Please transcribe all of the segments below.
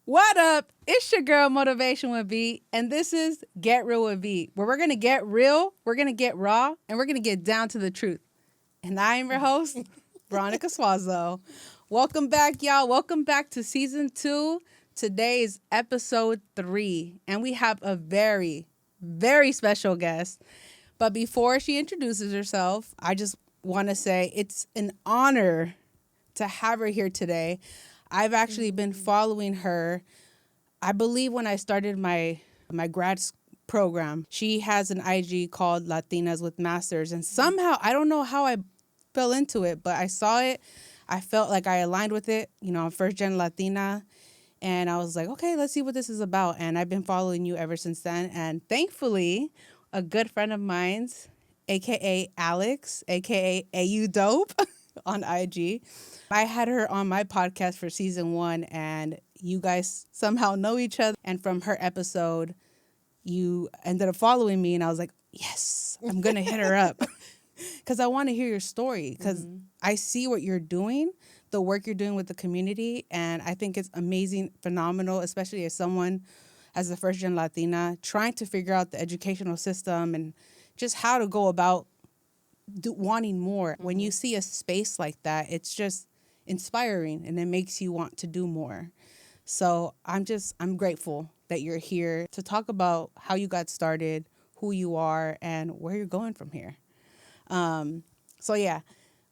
What up? It's your girl Motivation with V, and this is Get Real with V, where we're going to get real, we're going to get raw, and we're going to get down to the truth. And I am your host, Veronica Suazo. Welcome back, y'all. Welcome back to Season 2. Today is Episode 3, and we have a very, very special guest. But before she introduces herself, I just want to say it's an honor to have her here today. I've actually been following her, I believe, when I started my grad program. She has an IG called Latinas with Masters, and somehow, I don't know how I fell into it, but I saw it. I felt like I aligned with it. You know, I'm first-gen Latina, and I was like, okay, let's see what this is about. And I've been following you ever since then, and thankfully, a good friend of mine's, a.k.a. Alex, a.k.a. AU Dope, on IG. I had her on my podcast for Season 1, and you guys somehow know each other. And from her episode, you ended up following me, and I was like, yes, I'm going to hit her up. Because I want to hear your story, because I see what you're doing, the work you're doing with the community, and I think it's amazing, phenomenal, especially as someone, as a first-gen Latina, trying to figure out the educational system and just how to go about wanting more. When you see a space like that, it's just inspiring, and it makes you want to do more. So I'm grateful that you're here to talk about how you got started, who you are, and where you're going from here. So yeah,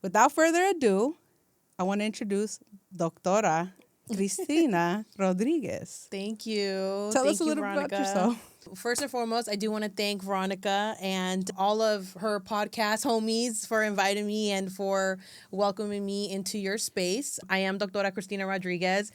without further ado, I want to introduce Doctora Cristina Rodriguez. Thank you. Tell us a little Veronica. bit about yourself. First and foremost, I do want to thank Veronica and all of her podcast homies for inviting me and for welcoming me into your space. I am Doctora Cristina Rodriguez.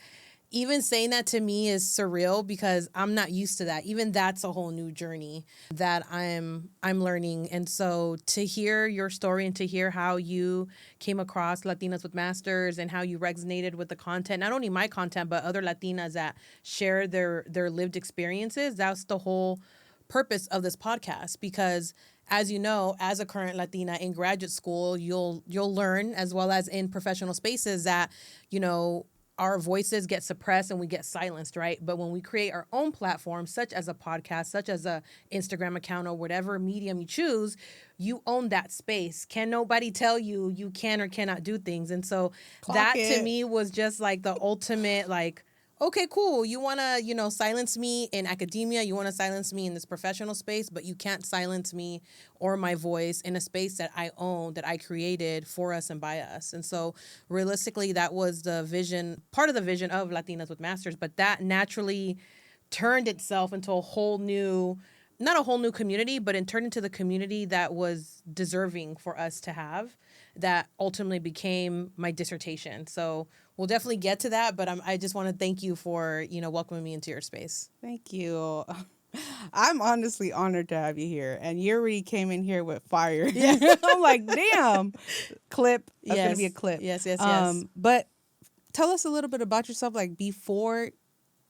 Even saying that to me is surreal because I'm not used to that. Even that's a whole new journey that I'm learning. And so to hear your story and to hear how you came across Latinas with Masters and how you resonated with the content, not only my content, but other Latinas that share their lived experiences, that's the whole purpose of this podcast. Because as you know, as a current Latina in graduate school, you'll learn, as well as in professional spaces, that, you know, our voices get suppressed and we get silenced, right? But when we create our own platform, such as a podcast, such as a Instagram account, or whatever medium you choose, you own that space. Can nobody tell you you can or cannot do things? And so to me was just like the ultimate, like, okay, cool. You want to, you know, silence me in academia. You want to silence me in this professional space, but you can't silence me or my voice in a space that I own, that I created for us and by us. And so realistically, that was the vision, part of the vision of Latinas with Masters, but that naturally turned itself into a whole new, not a whole new community, but it turned into the community that was deserving for us to have, that ultimately became my dissertation. So we'll definitely get to that, but I just want to thank you for, you know, welcoming me into your space. Thank you. I'm honestly honored to have you here. And Yuri came in here with fire. Yeah. I'm like, damn. Clip. That's going to be a clip. Yes. But tell us a little bit about yourself, like before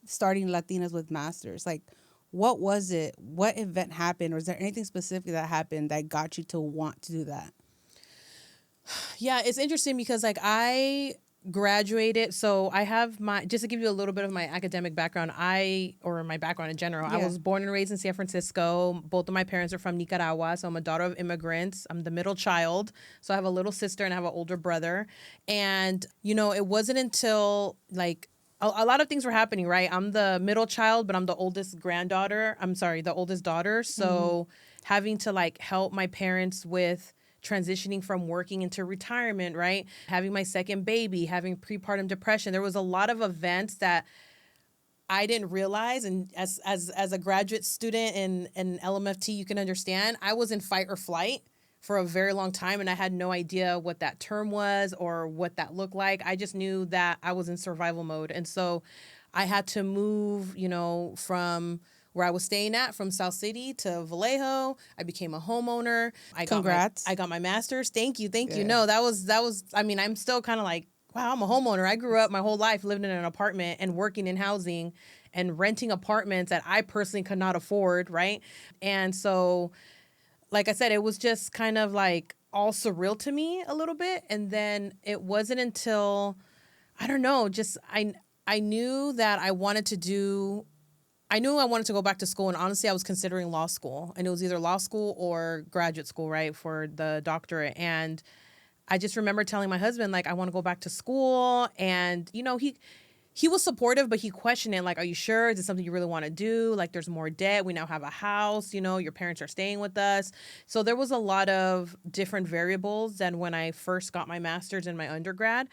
starting Latinas with Masters. Like, what was it? What event happened? Or is there anything specific that happened that got you to want to do that? Yeah, it's interesting because like I graduated. So I have just to give you a little bit of my academic background, or my background in general, I was born and raised in San Francisco. Both of my parents are from Nicaragua. So I'm a daughter of immigrants. I'm the middle child. So I have a little sister and I have an older brother. And, you know, it wasn't until like, a lot of things were happening, right? I'm the middle child, but I'm the oldest the oldest daughter. So having to like help my parents with transitioning from working into retirement, right? Having my second baby, having prepartum depression. There was a lot of events that I didn't realize. And as a graduate student in LMFT, you can understand, I was in fight or flight for a very long time, and I had no idea what that term was or what that looked like. I just knew that I was in survival mode. And so I had to move, you know, from where I was staying at, from South City to Vallejo. I became a homeowner. Congrats. I got my master's. Thank you. No, that was, I mean, I'm still kind of like, wow, I'm a homeowner. I grew up my whole life living in an apartment and working in housing and renting apartments that I personally could not afford, right? And so, like I said, it was just kind of like all surreal to me a little bit. And then it wasn't until, I don't know, just I knew that I knew I wanted to go back to school, and honestly, I was considering law school, and it was either law school or graduate school, right, for the doctorate. And I just remember telling my husband, like, I want to go back to school, and he was supportive, but he questioned it, like, are you sure? Is this something you really want to do? Like, there's more debt. We now have a house. Your parents are staying with us. So there was a lot of different variables than when I first got my master's in my undergrad.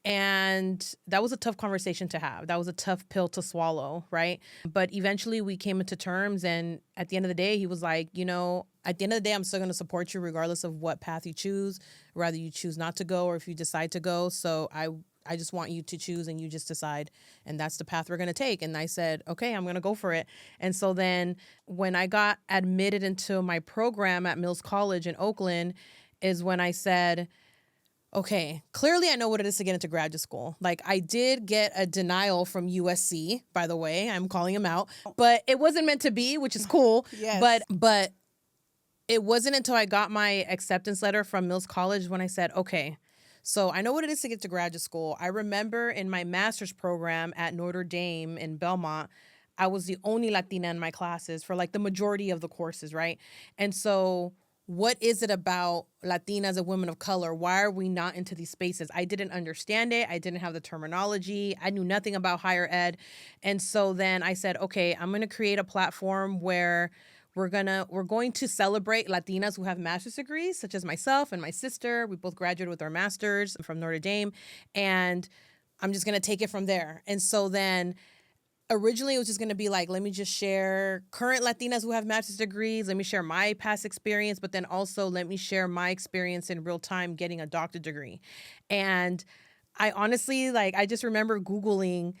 And that was a tough conversation to have. That was a tough pill to swallow, right? But eventually we came into terms. And at the end of the day, he was like, at the end of the day, I'm still going to support you regardless of what path you choose, whether you choose not to go or if you decide to go. So I just want you to choose and you just decide. And that's the path we're going to take. And I said, okay, I'm going to go for it. And so then when I got admitted into my program at Mills College in Oakland is when I said, okay, clearly I know what it is to get into graduate school. Like, I did get a denial from USC, by the way. I'm calling him out. But it wasn't meant to be, which is cool. Yes. But it wasn't until I got my acceptance letter from Mills College when I said, okay, so I know what it is to get to graduate school. I remember in my master's program at Notre Dame in Belmont, I was the only Latina in my classes for like the majority of the courses, right? And so what is it about Latinas and women of color? Why are we not into these spaces? I didn't understand it. I didn't have the terminology. I knew nothing about higher ed. And so then I said, okay, I'm going to create a platform where we're going to celebrate Latinas who have master's degrees, such as myself and my sister. We both graduated with our masters from Notre Dame. And I'm just going to take it from there. And so then originally it was just going to be like, let me just share current Latinas who have master's degrees. Let me share my past experience, but then also let me share my experience in real time getting a doctorate degree. And I honestly, I just remember Googling,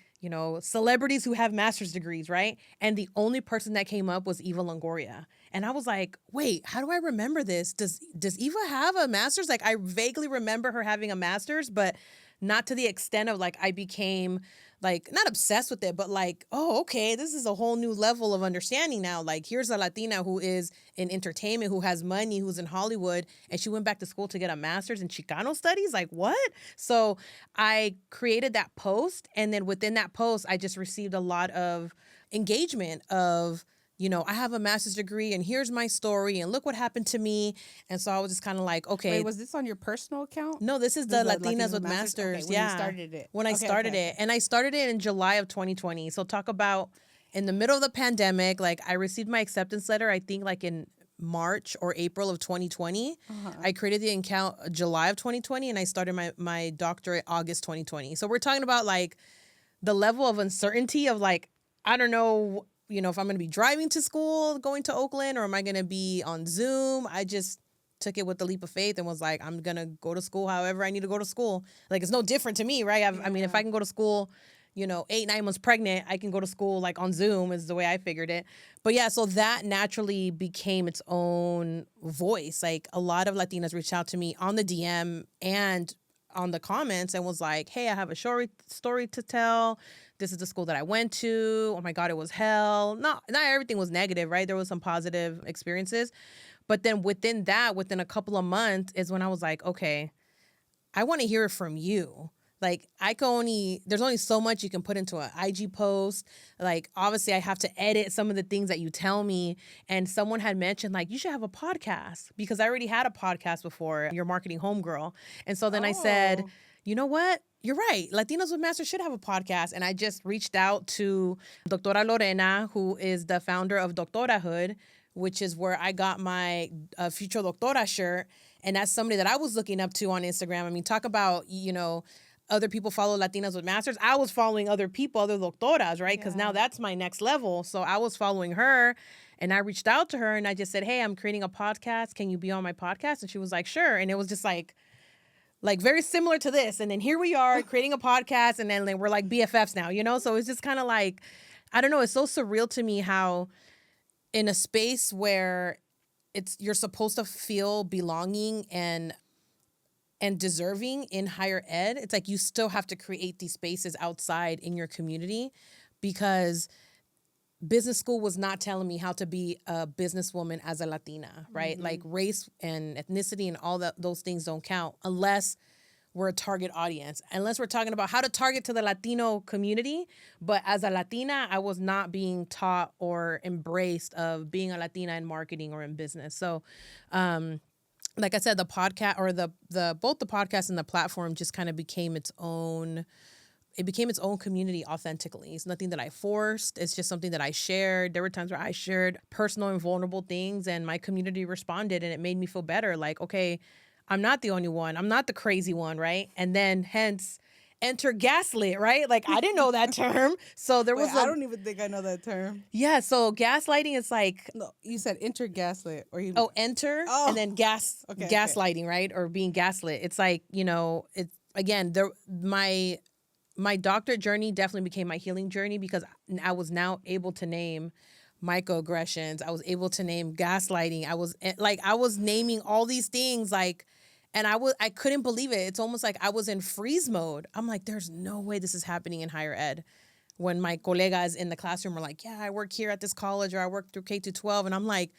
celebrities who have master's degrees, right? And the only person that came up was Eva Longoria. And I was like, wait, how do I remember this? Does Eva have a master's? Like, I vaguely remember her having a master's, but not to the extent of I became not obsessed with it, but oh, okay, this is a whole new level of understanding now. Here's a Latina who is in entertainment, who has money, who's in Hollywood, and she went back to school to get a master's in Chicano studies. What? So I created that post, and then within that post, I just received a lot of engagement of, I have a master's degree and here's my story and look what happened to me. And so I was just kind of like, okay. Wait, was this on your personal account? No, this is the Latinas with Masters. Okay, when you started it. When I started it. And I started it in July of 2020. So talk about in the middle of the pandemic, I received my acceptance letter, I think in March or April of 2020. I created the account July of 2020 and I started my doctorate August 2020. So we're talking about the level of uncertainty of I don't know, if I'm going to be driving to school, going to Oakland, or am I going to be on Zoom? I just took it with the leap of faith and was like, I'm going to go to school however I need to go to school. It's no different to me, right? I mean, if I can go to school, 8, 9 months pregnant, I can go to school on Zoom is the way I figured it. But yeah, so that naturally became its own voice. A lot of Latinas reached out to me on the DM and on the comments and was like, hey, I have a story to tell. This is the school that I went to. Oh my God, it was hell. Not everything was negative, right? There was some positive experiences. But then within a couple of months is when I was like, okay, I want to hear it from you. There's only so much you can put into an IG post. Obviously I have to edit some of the things that you tell me. And someone had mentioned you should have a podcast because I already had a podcast before, Your Marketing Homegirl. And so then I said, you know what? You're right. Latinos with Masters should have a podcast. And I just reached out to Doctora Lorena, who is the founder of Doctorahood, which is where I got my Future Doctora shirt. And that's somebody that I was looking up to on Instagram. I mean, talk about, other people follow Latinas with Masters. I was following other people, other doctoras, right? Because now that's my next level. So I was following her and I reached out to her and I just said, hey, I'm creating a podcast. Can you be on my podcast? And she was like, sure. And it was just very similar to this. And then here we are creating a podcast and then we're BFFs now, So it's just kind of I don't know. It's so surreal to me how in a space where you're supposed to feel belonging and deserving in higher ed, it's you still have to create these spaces outside in your community because business school was not telling me how to be a businesswoman as a Latina, right? Race and ethnicity and all those things don't count unless we're a target audience, unless we're talking about how to target to the Latino community. But as a Latina, I was not being taught or embraced of being a Latina in marketing or in business. So, like I said, the podcast or the both the podcast and the platform just kind of became its own. It became its own community authentically. It's nothing that I forced. It's just something that I shared. There were times where I shared personal and vulnerable things, and my community responded, and it made me feel better. Like, okay, I'm not the only one. I'm not the crazy one, right? And then hence enter gaslit, right? Like I didn't know that term. So there was I don't even think I know that term. yeah, so gaslighting is like No, you said intergaslit or you enter Oh. and then Okay, gaslighting, right? Or being gaslit. It's like, it's again, there my doctorate journey definitely became my healing journey because I was now able to name microaggressions. I was able to name gaslighting. I was naming all these things and I couldn't believe it. It's almost like I was in freeze mode. I'm like, there's no way this is happening in higher ed. When my colegas in the classroom are like, yeah, I work here at this college or I work through K through 12. And I'm like,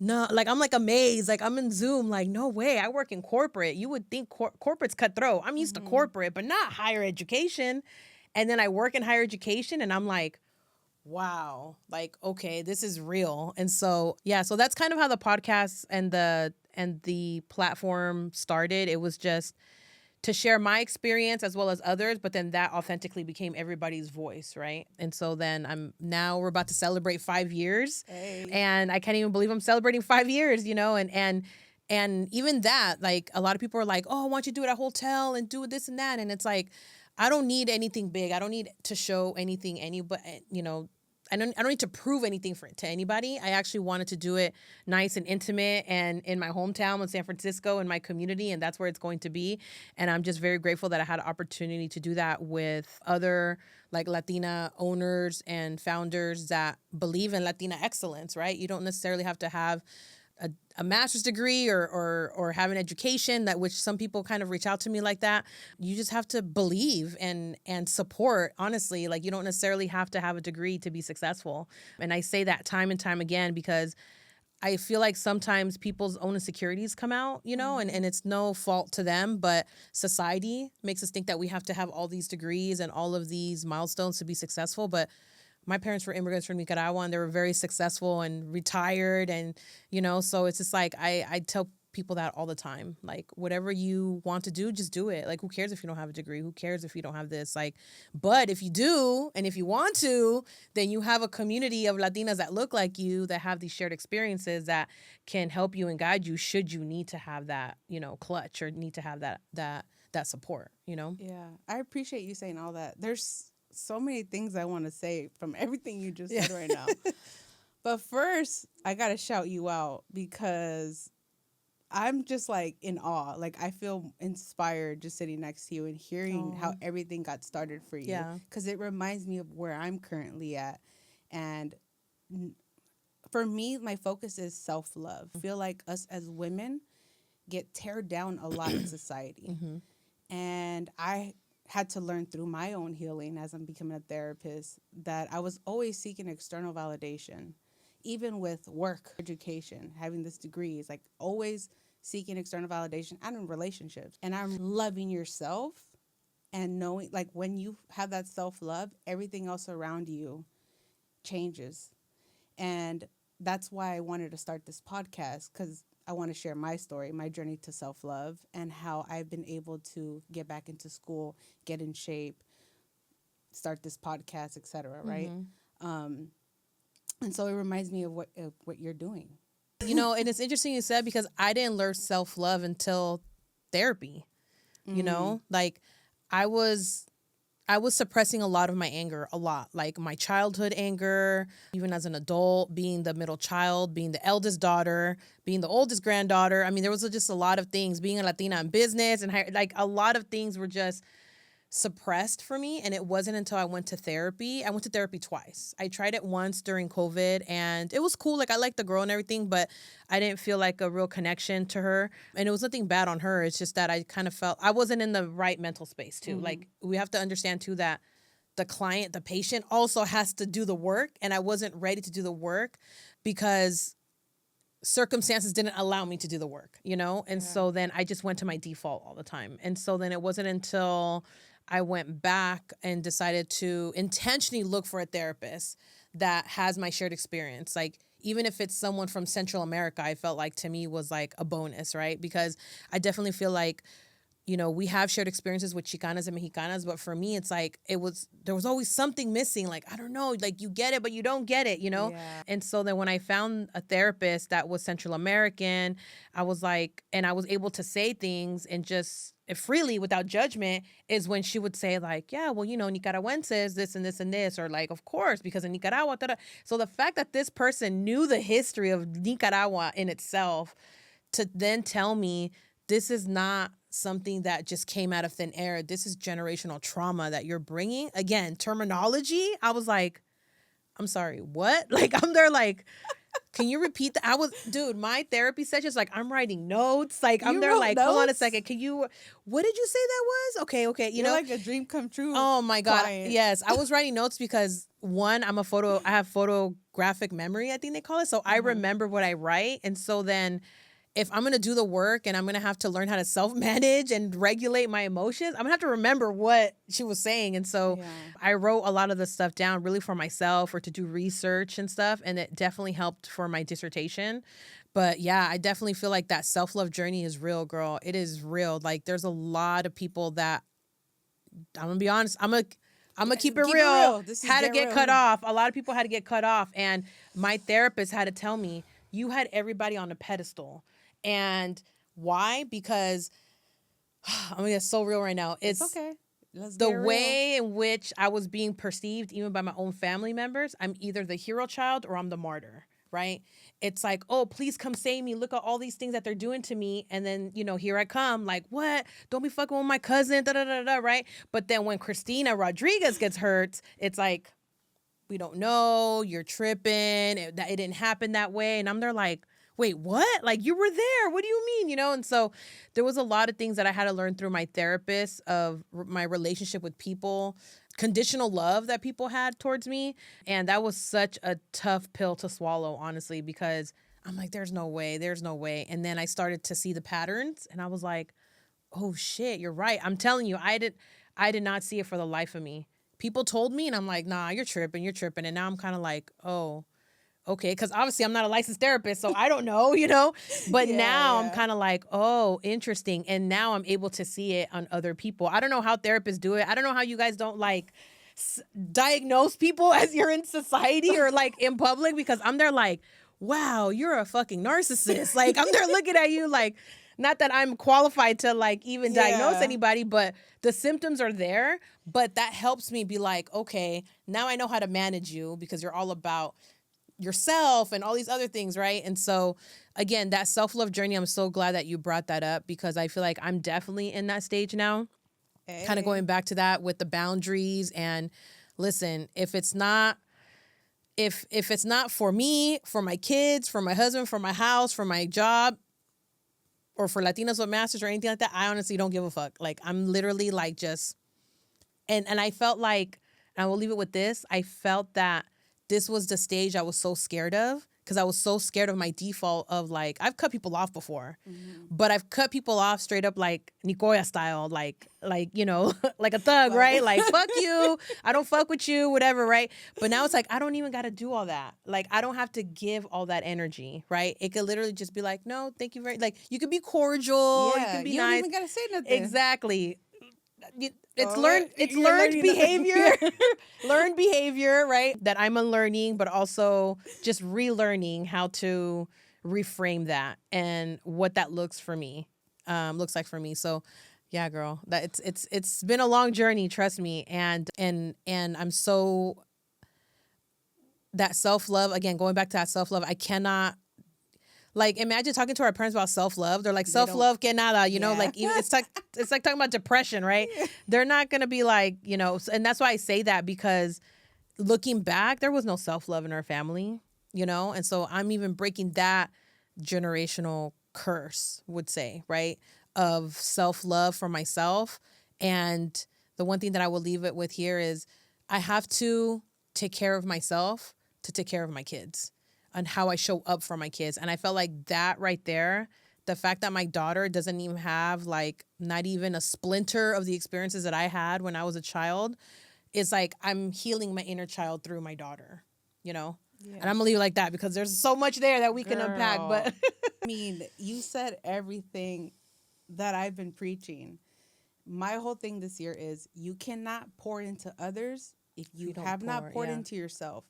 no, like I'm like amazed. Like I'm in Zoom, like, no way. I work in corporate. You would think corporate's cutthroat. I'm used to corporate, but not higher education. And then I work in higher education and I'm like, wow, like, okay, this is real. And so, yeah, so that's kind of how the podcast and the platform started. It was just to share my experience as well as others, but then that authentically became everybody's voice, right? And so then we're about to celebrate 5 years. Hey. And I can't even believe I'm celebrating 5 years, and even that, like a lot of people are like, oh, why don't you do it at a hotel and do this and that? And it's like, I don't need anything big. I don't need to show anything, I don't need to prove anything to anybody. I actually wanted to do it nice and intimate and in my hometown in San Francisco, in my community, and that's where it's going to be. And I'm just very grateful that I had an opportunity to do that with other like Latina owners and founders that believe in Latina excellence, right? You don't necessarily have to have a master's degree or have an education, that which some people kind of reach out to me like that. You just have to believe and support, honestly. Like you don't necessarily have to have a degree to be successful. And I say that time and time again because I feel like sometimes people's own insecurities come out, and it's no fault to them, but society makes us think that we have to have all these degrees and all of these milestones to be successful. But my parents were immigrants from Nicaragua and they were very successful and retired. And, so it's just like, I tell people that all the time, like whatever you want to do, just do it. Like, who cares if you don't have a degree? Who cares if you don't have this? Like, but if you do, and if you want to, then you have a community of Latinas that look like you, that have these shared experiences that can help you and guide you should you need to have that, clutch or need to have that support, Yeah, I appreciate you saying all that. There's so many things I want to say from everything you just said right now. But first, I got to shout you out because I'm just like in awe. Like I feel inspired just sitting next to you and hearing how everything got started for you. Yeah. Because it reminds me of where I'm currently at. And for me, my focus is self-love. I feel like us as women get teared down a lot in society. And I had to learn through my own healing as I'm becoming a therapist that I was always seeking external validation, even with work, education, having this degree is like always seeking external validation and in relationships. And I'm loving yourself and knowing like when you have that self-love, everything else around you changes. And that's why I wanted to start this podcast, because I want to share my story, my journey to self-love, and how I've been able to get back into school, get in shape, start this podcast, etc. Right? And so it reminds me of what you're doing. And it's interesting you said, because I didn't learn self-love until therapy. Like I was suppressing a lot of my anger, a lot, like my childhood anger, even as an adult, being the middle child, being the eldest daughter, being the oldest granddaughter. I mean, there was just a lot of things, being a Latina in business, and like a lot of things were just suppressed for me. And it wasn't until I went to therapy. I went to therapy twice. I tried it once during COVID and it was cool. Like I liked the girl and everything, but I didn't feel like a real connection to her. And it was nothing bad on her. It's just that I kind of felt I wasn't in the right mental space too. Like we have to understand too that the client, the patient also has to do the work. And I wasn't ready to do the work because circumstances didn't allow me to do the work, you know? And so then I just went to my default all the time. And so then it wasn't until I went back and decided to intentionally look for a therapist that has my shared experience. Like, even if it's someone from Central America, I felt like to me was like a bonus, right? Because I definitely feel like, you know, we have shared experiences with Chicanas and Mexicanas, but for me, it's like there was always something missing. Like, I don't know, like you get it, but you don't get it, you know? Yeah. And so then when I found a therapist that was Central American, I was like, and I was able to say things and just freely without judgment, is when she would say like, yeah, well, you know, Nicaraguenses, this and this and this, or like, of course, because in Nicaragua, da-da. So the fact that this person knew the history of Nicaragua in itself to then tell me this is not something that just came out of thin air. This is generational trauma that you're bringing. Again, terminology. I was like, I'm sorry, what? Like, I'm there like, can you repeat that? Dude, my therapy sessions, like, I'm writing notes. Like, I'm You there wrote like, hold on a notes? second. What did you say that was? Okay. You You're know, like a dream come true. oh my God. client. Yes. I was writing notes because one, I have photographic memory, I think they call it. So I remember what I write. And so then if I'm going to do the work and I'm going to have to learn how to self-manage and regulate my emotions, I'm going to have to remember what she was saying. And so I wrote a lot of the stuff down really for myself or to do research and stuff. And it definitely helped for my dissertation. But yeah, I definitely feel like that self-love journey is real, girl. It is real. Like, there's a lot of people that, I'm going to be honest, I'm going to keep it real. This is Had to get get real. cut off. A lot of people had to get cut off. And my therapist had to tell me, you had everybody on a pedestal. And why? Because I'm gonna get so real right now. It's okay. Let's the get real. way in which I was being perceived, even by my own family members. I'm either the hero child or I'm the martyr, right? It's like, oh, please come save me. Look at all these things that they're doing to me. And then, you know, here I come. Like, what? Don't be fucking with my cousin, da da da da, right? But then when Cristina Rodriguez gets hurt, it's like, we don't know. You're tripping. It didn't happen that way. And I'm there like, wait, what? Like, you were there. What do you mean? You know? And so there was a lot of things that I had to learn through my therapist of my relationship with people, conditional love that people had towards me. And that was such a tough pill to swallow, honestly, because I'm like, there's no way. And then I started to see the patterns and I was like, oh shit, you're right. I'm telling you, I did not see it for the life of me. People told me and I'm like, nah, you're tripping. And now I'm kind of like, oh, okay, because obviously I'm not a licensed therapist, so I don't know, you know? But now I'm kind of like, oh, interesting. And now I'm able to see it on other people. I don't know how therapists do it. I don't know how you guys don't like diagnose people as you're in society or like in public, because I'm there like, wow, you're a fucking narcissist. Like, I'm there looking at you like, not that I'm qualified to like even diagnose anybody, but the symptoms are there. But that helps me be like, okay, now I know how to manage you because you're all about yourself and all these other things, right? And so again, that self-love journey, I'm so glad that you brought that up because I feel like I'm definitely in that stage now. Kind of going back to that with the boundaries. And listen, if it's not for me, for my kids, for my husband, for my house, for my job, or for Latinas with Masters or anything like that, I honestly don't give a fuck. Like, I'm literally like just, and I felt like, and I will leave it with this, I felt that this was the stage I was so scared of because I was so scared of my default of like, I've cut people off before, but I've cut people off straight up like Nicoya style, like, you know, like a thug, right? Like, fuck you. I don't fuck with you, whatever, right? But now it's like, I don't even got to do all that. Like, I don't have to give all that energy, right? It could literally just be like, no, thank you very, like, you could be cordial. You can be you nice. don't even gotta say nothing. Exactly. It's learned behavior. Learned behavior, right? That I'm unlearning, but also just relearning how to reframe that and what that looks like for me. So yeah, girl, that it's been a long journey, trust me. And I'm so, that self-love, again, going back to that self-love, I cannot, like, imagine talking to our parents about self-love. They're like, self-love que nada, you know, like, even it's like talking about depression, right? They're not going to be like, you know, and that's why I say that, because looking back, there was no self-love in our family, you know? And so I'm even breaking that generational curse, would say, right? Of self-love for myself. And the one thing that I will leave it with here is I have to take care of myself to take care of my kids. on how I show up for my kids. And I felt like that right there, the fact that my daughter doesn't even have like not even a splinter of the experiences that I had when I was a child, is like I'm healing my inner child through my daughter, you know? Yes. And I'm gonna leave it like that because there's so much there that we can unpack. But I mean, you said everything that I've been preaching. My whole thing this year is you cannot pour into others if you don't have not pour, poured yeah. into yourself.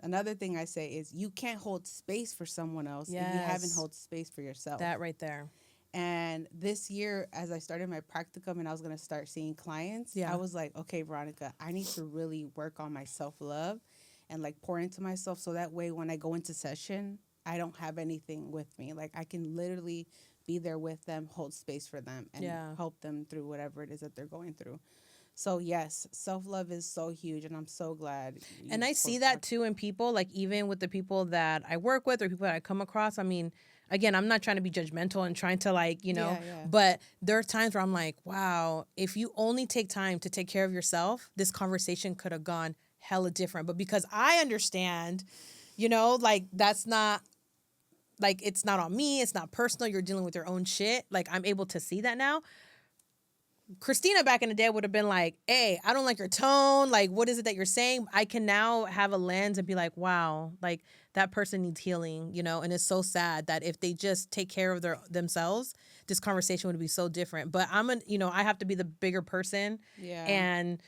Another thing I say is you can't hold space for someone else if you haven't Yes. held space for yourself. that right there. And this year, as I started my practicum and I was going to start seeing clients, Yeah. I was like, okay, Veronica, I need to really work on my self-love and like pour into myself so that way when I go into session, I don't have anything with me. Like I can literally be there with them, hold space for them, and Yeah. help them through whatever it is that they're going through. So yes, self-love is so huge, and I'm so glad. And I see that too in people, like even with the people that I work with or people that I come across. I mean, again, I'm not trying to be judgmental and trying to like, you know, Yeah. but there are times where I'm like, wow, if you only take time to take care of yourself, this conversation could have gone hella different. But because I understand, you know, like that's not, like it's not on me, it's not personal, you're dealing with your own shit. Like I'm able to see that now. Christina back in the day would have been like, hey, I don't like your tone. Like, what is it that you're saying? I can now have a lens and be like, wow, like that person needs healing, you know? And it's so sad that if they just take care of themselves, this conversation would be so different. But I have to be the bigger person. Yeah. And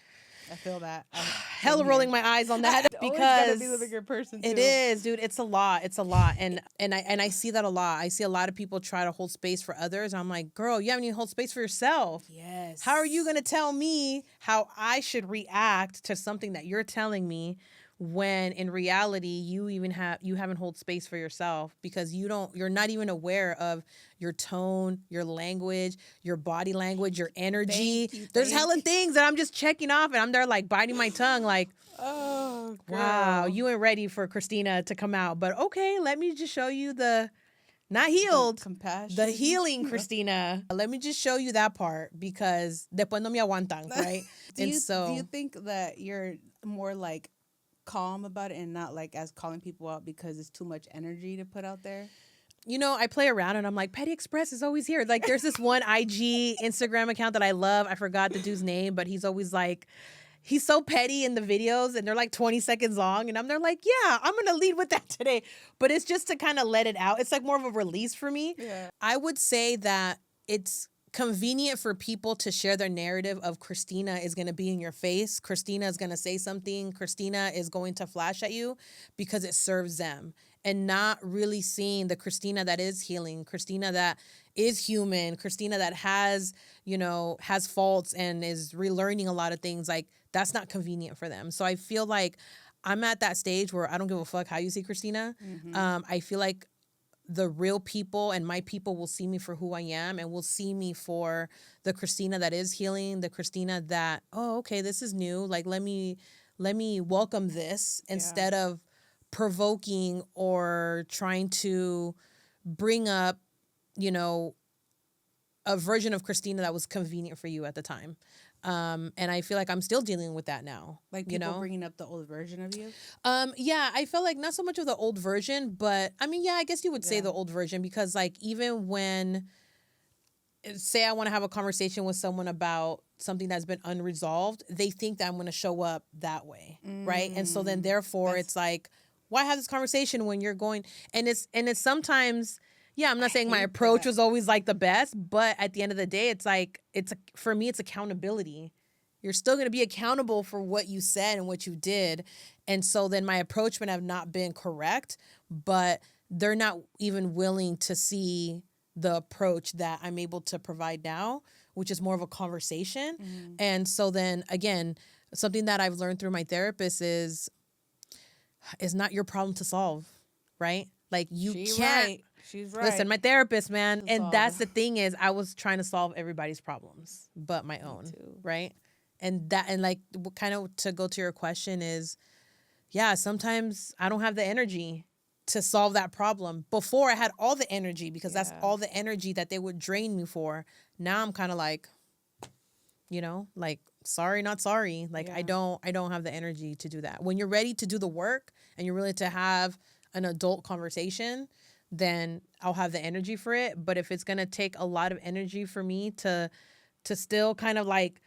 I feel that. hella rolling my eyes on that Always gotta because be the bigger person too. it is, dude. It's a lot. It's a lot. And I see that a lot. I see a lot of people try to hold space for others. I'm like, girl, you haven't even hold space for yourself. Yes. How are you going to tell me how I should react to something that you're telling me when in reality you haven't hold space for yourself because you're not even aware of your tone, your language, your body language, your energy. There's hella things that I'm just checking off and I'm there like biting my tongue like, oh, girl. wow, you ain't ready for Christina to come out. But okay, let me just show you the not healed, compassion, the healing Christina. Let me just show you that part because después no me aguantan, right? do you think that you're more like calm about it and not like as calling people out because it's too much energy to put out there? You know, I play around and I'm like, Petty Express is always here. Like, there's this one IG Instagram account that I love. I forgot the dude's name, but he's always like, he's so petty in the videos and they're like 20 seconds long. And I'm there like, yeah, I'm going to lead with that today. But it's just to kind of let it out. It's like more of a release for me. Yeah. I would say that it's convenient for people to share their narrative of Christina is going to be in your face. Christina is going to say something. Christina is going to flash at you because it serves them. And not really seeing the Christina that is healing, Christina that is human, Christina that has faults and is relearning a lot of things. Like, that's not convenient for them. So I feel like I'm at that stage where I don't give a fuck how you see Christina. Mm-hmm. I feel like the real people and my people will see me for who I am and will see me for the Christina that is healing, the Christina that, oh, okay, this is new. Like, let me welcome this instead of provoking or trying to bring up, a version of Christina that was convenient for you at the time. And I feel like I'm still dealing with that now. Like people bringing up the old version of you? Yeah, I felt like not so much of the old version, but I mean, yeah, I guess you would say the old version because like even when, say I want to have a conversation with someone about something that's been unresolved, they think that I'm going to show up that way, right? And so then therefore it's like, why have this conversation when you're going, and it's sometimes, yeah, I'm not saying my approach was always like the best, but at the end of the day, it's like, for me, it's accountability. You're still going to be accountable for what you said and what you did. And so then my approach would have not been correct, but they're not even willing to see the approach that I'm able to provide now, which is more of a conversation. Mm-hmm. And so then again, something that I've learned through my therapist is not your problem to solve, right? Like She's can't. Right. She's right. Listen, my therapist, man, and that's the thing is I was trying to solve everybody's problems but my own, right? And like kind of to go to your question is, yeah, sometimes I don't have the energy to solve that problem. Before I had all the energy because that's all the energy that they would drain me for. Now I'm kind of like, like sorry, not sorry. Like I don't have the energy to do that. When you're ready to do the work and you're willing to have an adult conversation, then I'll have the energy for it. But if it's going to take a lot of energy for me to still kind of like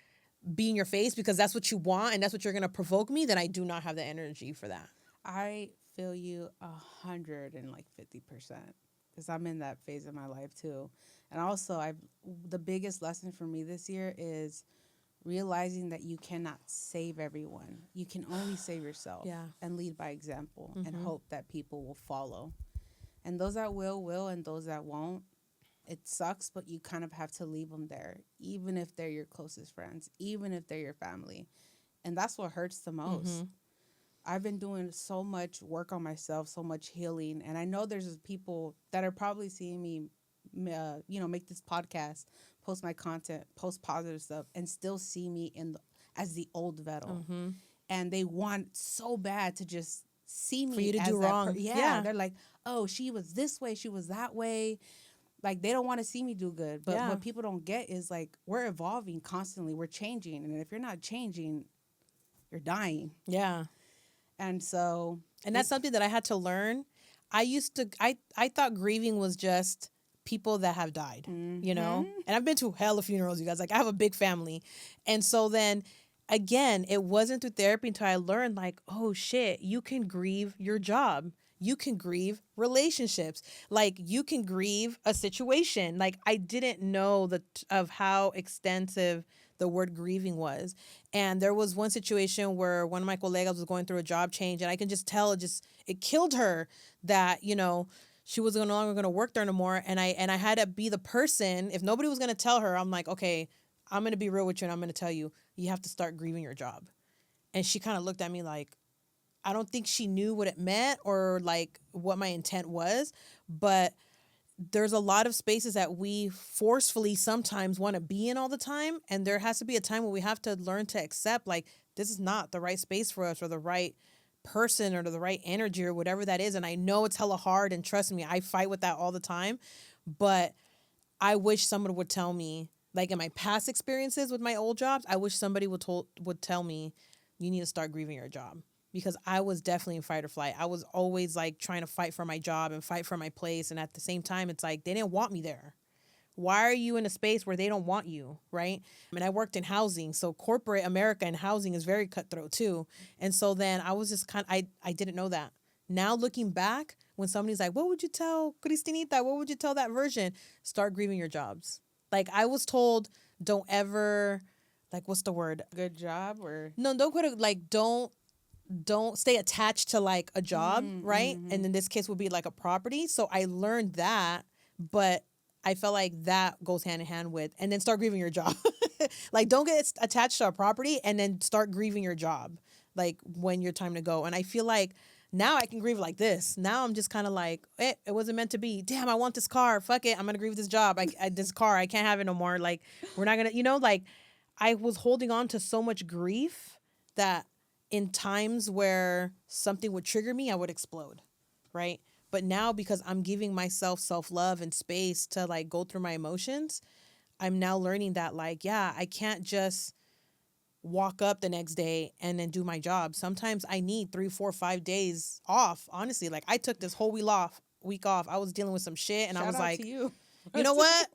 be in your face because that's what you want and that's what you're going to provoke me, then I do not have the energy for that. I feel you 150% because I'm in that phase of my life too. And also, the biggest lesson for me this year is realizing that you cannot save everyone. You can only save yourself. Yeah. And lead by example and Mhm. hope that people will follow. And those that will, and those that won't. It sucks, but you kind of have to leave them there, even if they're your closest friends, even if they're your family. And that's what hurts the most. Mhm. I've been doing so much work on myself, so much healing, and I know there's people that are probably seeing me, make this podcast, post my content, post positive stuff, and still see me as the old Vettel, Mhm. and they want so bad to just see me For you to as do that wrong. yeah, they're like, oh, she was this way, she was that way. Like, they don't want to see me do good. But Yeah. what people don't get is, like, we're evolving constantly. We're changing. And if you're not changing, you're dying. Yeah. And so... And that's something that I had to learn. I thought grieving was just people that have died, you know? And I've been to hella funerals, you guys. Like, I have a big family. And so then, again, it wasn't through therapy until I learned, like, oh, shit, you can grieve your job. You can grieve relationships. Like, you can grieve a situation. Like, I didn't know of how extensive the word grieving was. And there was one situation where one of my colegas was going through a job change, and I can just tell it killed her that, she was no longer going to work there no more. And I had to be the person. If nobody was going to tell her, I'm like, okay, I'm going to be real with you, and I'm going to tell you, you have to start grieving your job. And she kind of looked at me like, I don't think she knew what it meant or like what my intent was, but there's a lot of spaces that we forcefully sometimes want to be in all the time. And there has to be a time where we have to learn to accept, like, this is not the right space for us or the right person or the right energy or whatever that is. And I know it's hella hard, and trust me, I fight with that all the time. But I wish someone would tell me, like in my past experiences with my old jobs, I wish somebody would tell me, you need to start grieving your job. Because I was definitely in fight or flight. I was always like trying to fight for my job and fight for my place. And at the same time, it's like, they didn't want me there. Why are you in a space where they don't want you, right? And I worked in housing. So corporate America and housing is very cutthroat too. And so then I was just I didn't know that. Now looking back, when somebody's like, what would you tell Cristinita? What would you tell that version? Start grieving your jobs. Like, I was told, don't ever, like, what's the word? Good job or... No, don't put it, like, don't stay attached to like a job, right? And in this case would be like a property. So I learned that, but I felt like that goes hand in hand with, and then start grieving your job. Like, don't get attached to a property and then start grieving your job, like when your time to go. And I feel like now I can grieve like this. Now I'm just kind of like, it wasn't meant to be. Damn, I want this car. Fuck it. I'm going to grieve this job. This car, I can't have it no more. Like, we're not going to, like, I was holding on to so much grief that in times where something would trigger me, I would explode, right? But now, because I'm giving myself self-love and space to like go through my emotions, I'm now learning that, like, yeah, I can't just walk up the next day and then do my job. Sometimes I need 3, 4, 5 days off. Honestly, like, I took this whole week off. I was dealing with some shit, and I was Shout out like, to you. you know what?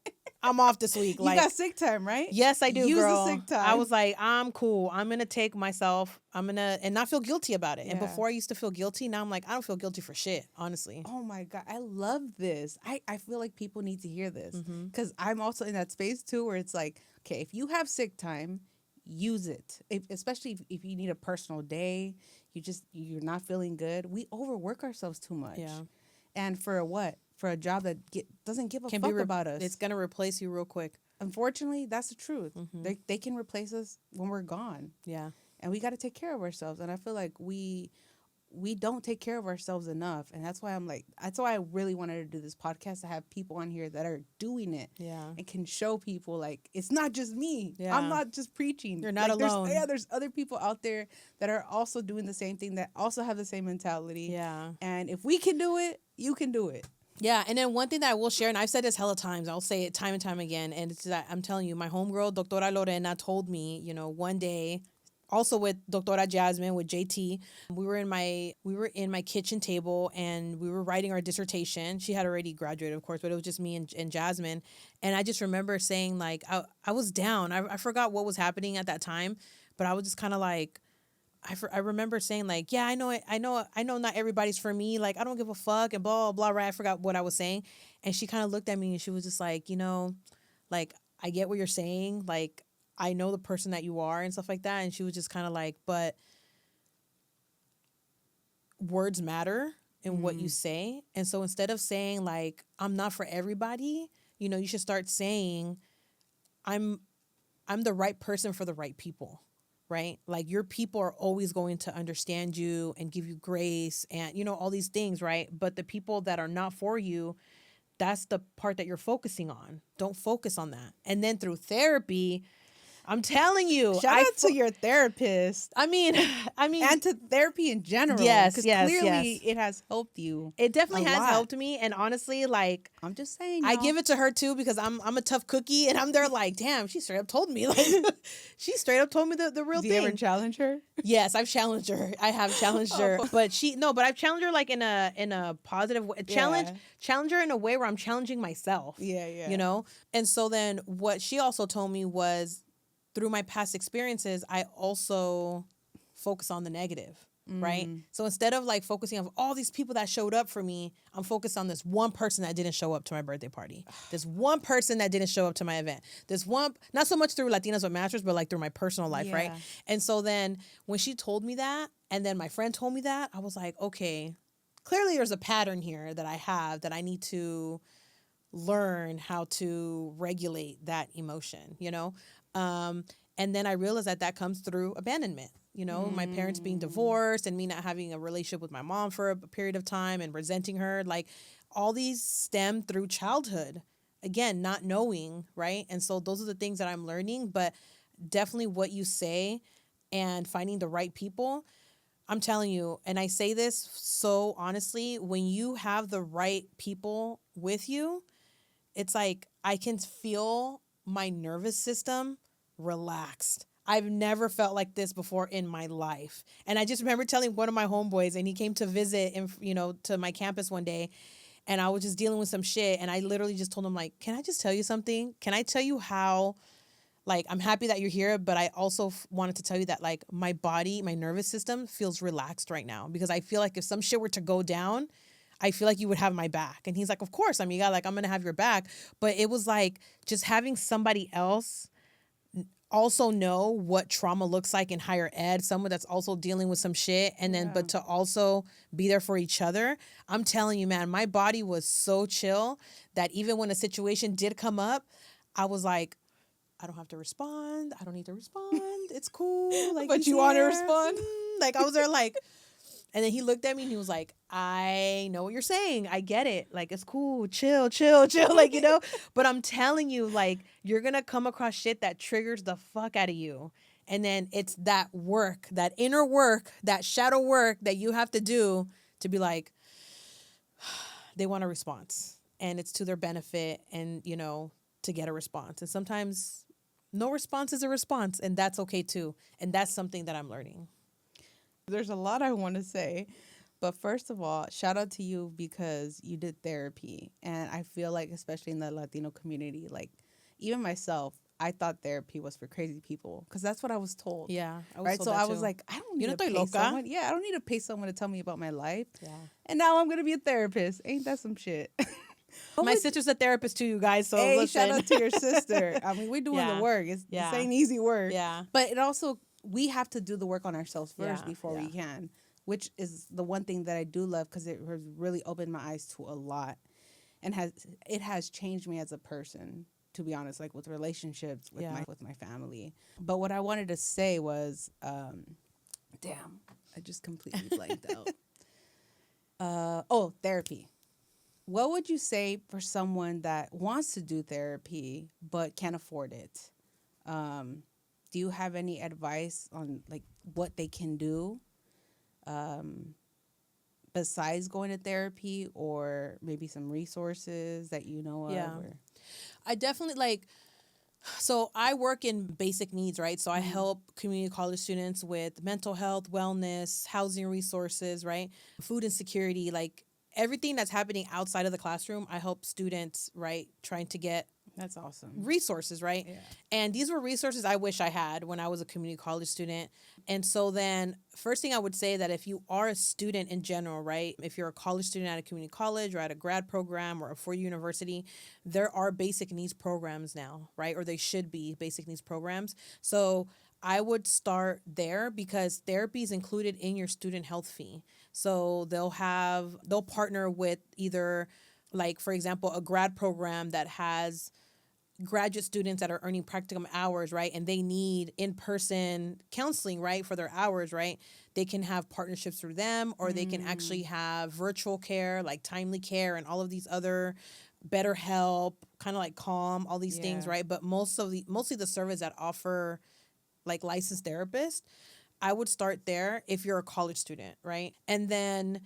I'm off this week. You Like, got sick time, right? yes, I do, Use girl. the sick time. I was like, I'm cool. I'm going to take myself. and not feel guilty about it. Yeah. And before I used to feel guilty. Now I'm like, I don't feel guilty for shit, honestly. Oh my God. I love this. I feel like people need to hear this because I'm also in that space too, where it's like, okay, if you have sick time, use it. Especially if you need a personal day, you're not feeling good. We overwork ourselves too much. Yeah. And for what? For a job that doesn't give a fuck about us. It's going to replace you real quick. Unfortunately, that's the truth. They can replace us when we're gone. Yeah. And we got to take care of ourselves. And I feel like we don't take care of ourselves enough. And that's why I really wanted to do this podcast, to have people on here that are doing it. Yeah. And can show people, like, it's not just me. Yeah. I'm not just preaching. You're not alone. There's other people out there that are also doing the same thing, that also have the same mentality. Yeah. And if we can do it, you can do it. Yeah, and then one thing that I will share, and I've said this hella times, I'll say it time and time again, and it's that I'm telling you, my homegirl, Doctora Lorena, told me, one day, also with Doctora Jasmine, with JT. We were in my kitchen table and we were writing our dissertation. She had already graduated, of course, but it was just me and Jasmine. And I just remember saying, like, I was down. I forgot what was happening at that time, but I was just kind of like, I remember saying, like, yeah, I know it. I know not everybody's for me. Like, I don't give a fuck and blah, blah, blah, right? I forgot what I was saying. And she kind of looked at me and she was just like, like, I get what you're saying. Like, I know the person that you are and stuff like that. And she was just kind of like, but words matter in what you say. And so instead of saying, like, I'm not for everybody, you should start saying, I'm the right person for the right people. Right? Like, your people are always going to understand you and give you grace and, all these things, right? But the people that are not for you, that's the part that you're focusing on. Don't focus on that. And then through therapy, I'm telling you, Shout out to your therapist. I mean, and to therapy in general. Yes, because yes, clearly yes. it has helped you. It definitely a has lot. helped me. And honestly, like, I'm just saying, I y'all. give it to her too, because I'm a tough cookie and I'm there like, damn, she straight up told me, like, she straight up told me the real Do thing. you ever challenge her? Yes, I've challenged her. I have challenged her, but but I've challenged her like in a positive way. Challenge her in a way where I'm challenging myself. Yeah. And so then what she also told me was, through my past experiences, I also focus on the negative, right? So instead of like focusing on all these people that showed up for me, I'm focused on this one person that didn't show up to my birthday party. This one person that didn't show up to my event. This one, not so much through Latinas with Masters, but like through my personal life, right? And so then when she told me that, and then my friend told me that, I was like, okay, clearly there's a pattern here that I have that I need to learn how to regulate that emotion, and then I realized that comes through abandonment. My parents being divorced and me not having a relationship with my mom for a period of time and resenting her. Like, all these stem through childhood. Again, not knowing, right? And so those are the things that I'm learning, but definitely what you say and finding the right people. I'm telling you, and I say this so honestly, when you have the right people with you, it's like I can feel my nervous system relaxed. I've never felt like this before in my life. And I just remember telling one of my homeboys, and he came to visit to my campus one day, and I was just dealing with some shit, and I literally just told him, like, can I just tell you something? Can I tell you how, like, I'm happy that you're here, but I also wanted to tell you that, like, my body, my nervous system feels relaxed right now, because I feel like if some shit were to go down, I feel like you would have my back. And he's like, of course. I mean, yeah, like, I'm going to have your back. But it was like just having somebody else also know what trauma looks like in higher ed, someone that's also dealing with some shit, and then but to also be there for each other. I'm telling you, man, my body was so chill that even when a situation did come up, I was like, I don't have to respond. I don't need to respond. It's cool. Like, But you want to respond? Like, I was there like, and then he looked at me and he was like, I know what you're saying. I get it. Like, it's cool. Chill. Like, but I'm telling you, like, you're going to come across shit that triggers the fuck out of you. And then it's that work, that inner work, that shadow work that you have to do to be like, they want a response. And it's to their benefit and, to get a response. And sometimes no response is a response. And that's okay too. And that's something that I'm learning. There's a lot I want to say, but first of all, shout out to you because you did therapy. And I feel like, especially in the Latino community, like, even myself, I thought therapy was for crazy people because that's what I was told. Yeah. Right. So I was like, I don't need to pay someone. Yeah, I don't need to pay someone to tell me about my life. Yeah. And now I'm going to be a therapist. Ain't that some shit? My sister's a therapist too, you guys. So hey, listen. shout out to your sister. I mean, we're doing the work. This ain't easy work. Yeah. But it also, we have to do the work on ourselves first before we can, which is the one thing that I do love because it has really opened my eyes to a lot, and it has changed me as a person, to be honest, like with relationships with my family. But what I wanted to say was, damn, I just completely blanked out. Therapy. What would you say for someone that wants to do therapy but can't afford it? Do you have any advice on like what they can do besides going to therapy, or maybe some resources that you know of? Yeah. Or? I definitely, like, So I work in basic needs, right? So I help community college students with mental health, wellness, housing resources, right? Food insecurity, like everything that's happening outside of the classroom. I help students, right, trying to get That's awesome. resources, right? Yeah. And these were resources I wish I had when I was a community college student. And so then first thing I would say that if you are a student in general, right? If you're a college student at a community college or at a grad program or a four-year university, there are basic needs programs now, right? Or they should be basic needs programs. So I would start there because therapy is included in your student health fee. So they'll partner with either, like, for example, a grad program that has graduate students that are earning practicum hours, right? And they need in-person counseling, right? For their hours, right? They can have partnerships through them, or they can actually have virtual care, like Timely Care and all of these other Better Help, kind of like Calm, all these things, Yeah. right? But mostly the service that offer like licensed therapists, I would start there if you're a college student, right? And then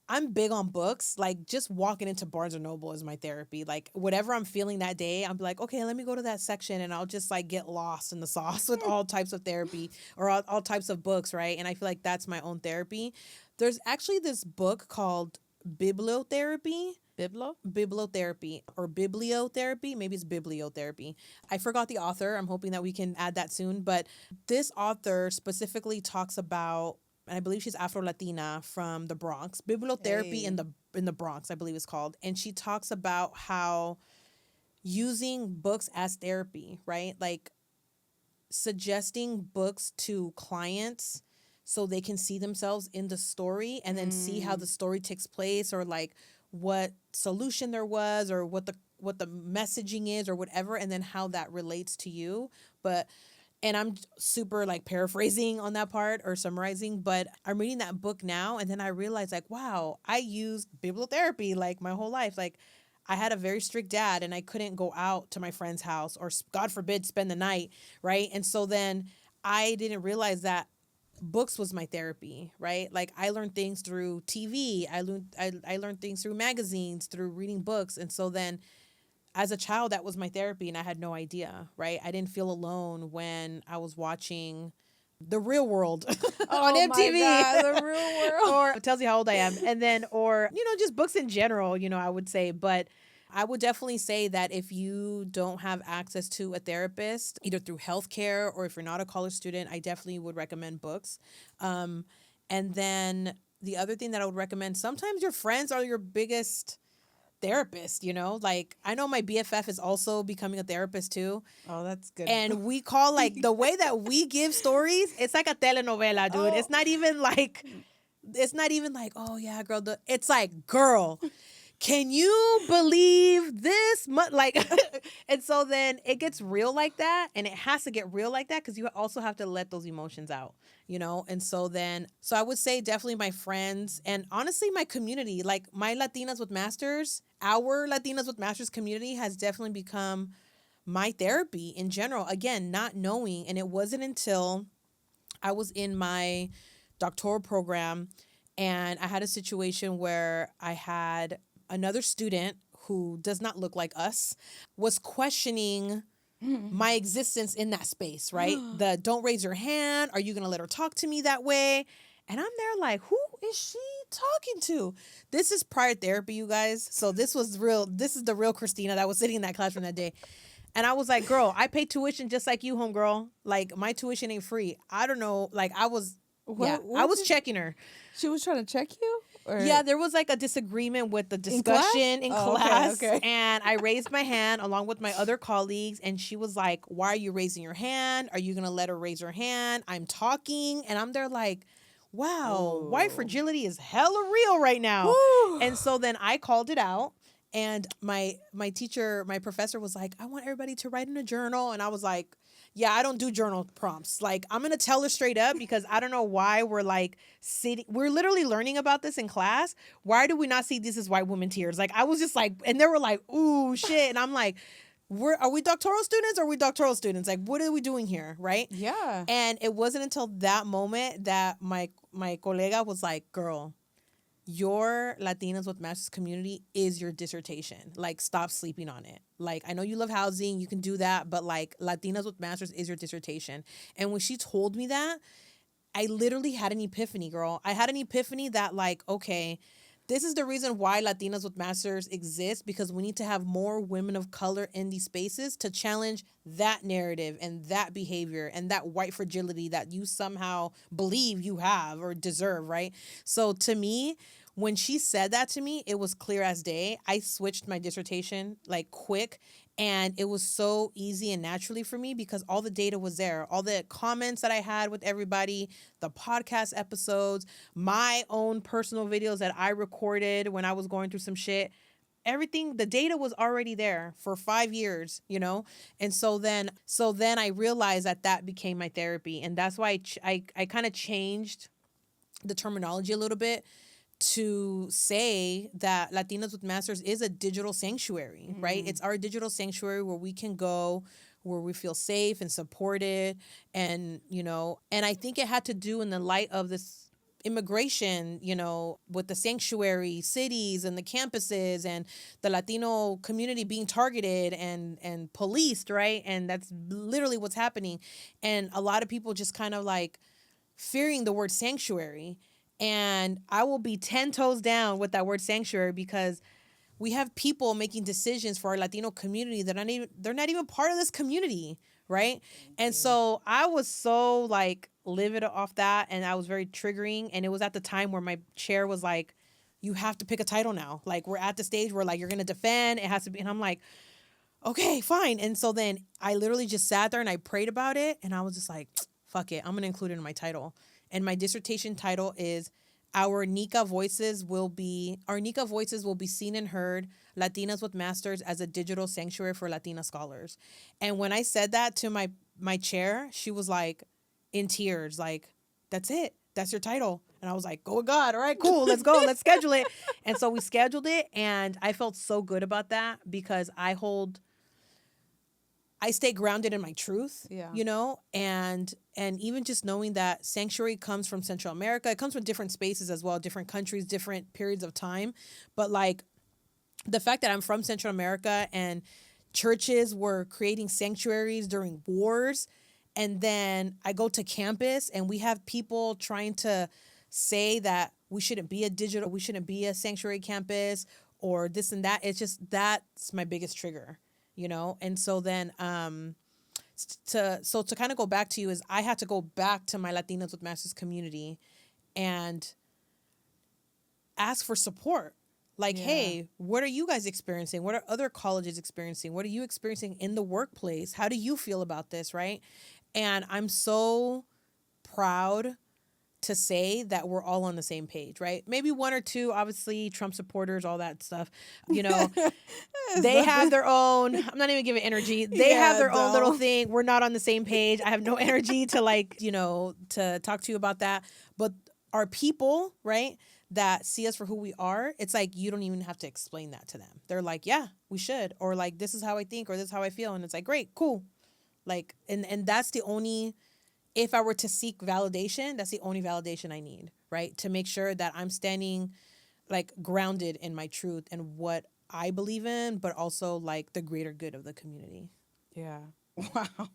I'm big on books. Like, just walking into Barnes and Noble is my therapy. Like, whatever I'm feeling that day, I'm like, okay, let me go to that section, and I'll just like get lost in the sauce with all types of therapy or all types of books, right? And I feel like that's my own therapy. There's actually this book called Bibliotherapy. Bibliotherapy or bibliotherapy. Maybe it's bibliotherapy. I forgot the author. I'm hoping that we can add that soon. But this author specifically talks about, and I believe she's Afro-Latina from the Bronx. Bibliotherapy Hey. in the Bronx, I believe it's called. And she talks about how using books as therapy, right? Like suggesting books to clients so they can see themselves in the story and then see how the story takes place, or like what solution there was, or what the messaging is, or whatever, and then how that relates to you. But and I'm super like paraphrasing on that part or summarizing, but I'm reading that book now, and then I realized like, wow, I used bibliotherapy like my whole life. Like, I had a very strict dad, and I couldn't go out to my friend's house or, God forbid, spend the night, right? And so then I didn't realize that books was my therapy, right? Like, I learned things through TV. I learned things through magazines, through reading books. And so then as a child, that was my therapy, and I had no idea, right? I didn't feel alone when I was watching The Real World on MTV. My God, The Real World. Or it tells you how old I am. And then, or, just books in general, I would say. But I would definitely say that if you don't have access to a therapist, either through healthcare or if you're not a college student, I definitely would recommend books. And then the other thing that I would recommend, sometimes your friends are your biggest therapist, like I know my BFF is also becoming a therapist too. Oh, that's good. And we call, like, the way that we give stories, it's like a telenovela, dude. Oh. It's not even like, oh yeah, girl, it's like, girl, can you believe this much? Like, and so then it gets real like that, and it has to get real like that because you also have to let those emotions out, And so I would say definitely my friends, and honestly my community, like my Latinas with Masters, our Latinas with Masters community has definitely become my therapy in general. Again, not knowing, and it wasn't until I was in my doctoral program and I had a situation where I had another student who does not look like us was questioning my existence in that space, right? The don't raise your hand. Are you going to let her talk to me that way? And I'm there like, who is she talking to? This is prior therapy, you guys. So this was real. This is the real Christina that was sitting in that classroom that day. And I was like, girl, I pay tuition just like you, homegirl. Like, my tuition ain't free. I don't know. Like, I was checking her. She was trying to check you? Or? Yeah, there was like a disagreement with the discussion in class. Okay. And I raised my hand along with my other colleagues. And she was like, why are you raising your hand? Are you going to let her raise her hand? I'm talking. And I'm there like, wow, white fragility is hella real right now. Ooh. And so then I called it out. And my professor was like, I want everybody to write in a journal. And I was like, yeah, I don't do journal prompts. Like, I'm going to tell her straight up because I don't know why we're like we're literally learning about this in class. Why do we not see this as white woman tears? Like, I was just like, and they were like, ooh, shit. And I'm like, are we doctoral students or are we doctoral students? Like, what are we doing here? Right? Yeah. And it wasn't until that moment that my colega was like, girl, your Latinas with Masters community is your dissertation. Like, stop sleeping on it. Like, I know you love housing, you can do that, but like, Latinas with Masters is your dissertation. And when she told me that, I literally had an epiphany, girl. I had an epiphany that, like, okay, this is the reason why Latinas with Masters exist, because we need to have more women of color in these spaces to challenge that narrative and that behavior and that white fragility that you somehow believe you have or deserve, right? So to me, when she said that to me, it was clear as day. I switched my dissertation like quick, and it was so easy and naturally for me because all the data was there. All the comments that I had with everybody, the podcast episodes, my own personal videos that I recorded when I was going through some shit. Everything, the data was already there for 5 years, you know? And so then I realized that that became my therapy. And that's why I kind of changed the terminology a little bit to say that Latinas with Masters is a digital sanctuary, right? It's our digital sanctuary where we can go, where we feel safe and supported. And, you know, and I think it had to do in the light of this immigration, you know, with the sanctuary cities and the campuses and the Latino community being targeted and policed, right? And that's literally what's happening. And a lot of people just kind of like fearing the word sanctuary. And I will be 10 toes down with that word sanctuary because we have people making decisions for our Latino community that they're not even part of this community, right? And so I was so like livid off that, and I was very triggering. And it was at the time where my chair was like, you have to pick a title now. Like, we're at the stage where like you're gonna defend, it has to be. And I'm like, okay, fine. And so then I literally just sat there and I prayed about it, and I was just like, fuck it, I'm gonna include it in my title. And my dissertation title is Our Nica Voices Will Be Seen and Heard, Latinas with Masters as a Digital Sanctuary for Latina Scholars. And when I said that to my chair, she was like in tears, like, that's it. That's your title. And I was like, go with God. All right, cool. Let's go. Let's schedule it. And so we scheduled it, and I felt so good about that because I stay grounded in my truth, you know, and even just knowing that sanctuary comes from Central America. It comes from different spaces as well, different countries, different periods of time. But like the fact that I'm from Central America and churches were creating sanctuaries during wars, and then I go to campus and we have people trying to say that we shouldn't be a sanctuary campus or this and that. It's just, that's my biggest trigger, you know? And so then, to kind of go back to you is I had to go back to my Latinas with Masters community and ask for support. Like, hey, what are you guys experiencing? What are other colleges experiencing? What are you experiencing in the workplace? How do you feel about this, right? And I'm so proud to say that we're all on the same page, right? Maybe one or two, obviously, Trump supporters, all that stuff, you know, they have their own, I'm not even giving energy. They have their own little thing. We're not on the same page. I have no energy to like, you know, to talk to you about that. But our people, right, that see us for who we are, it's like, you don't even have to explain that to them. They're like, yeah, we should. Or like, this is how I think, or this is how I feel. And it's like, great, cool. Like, and that's the only, if I were to seek validation, that's the only validation I need, right? To make sure that I'm standing like grounded in my truth and what I believe in, but also like the greater good of the community. Yeah. Wow.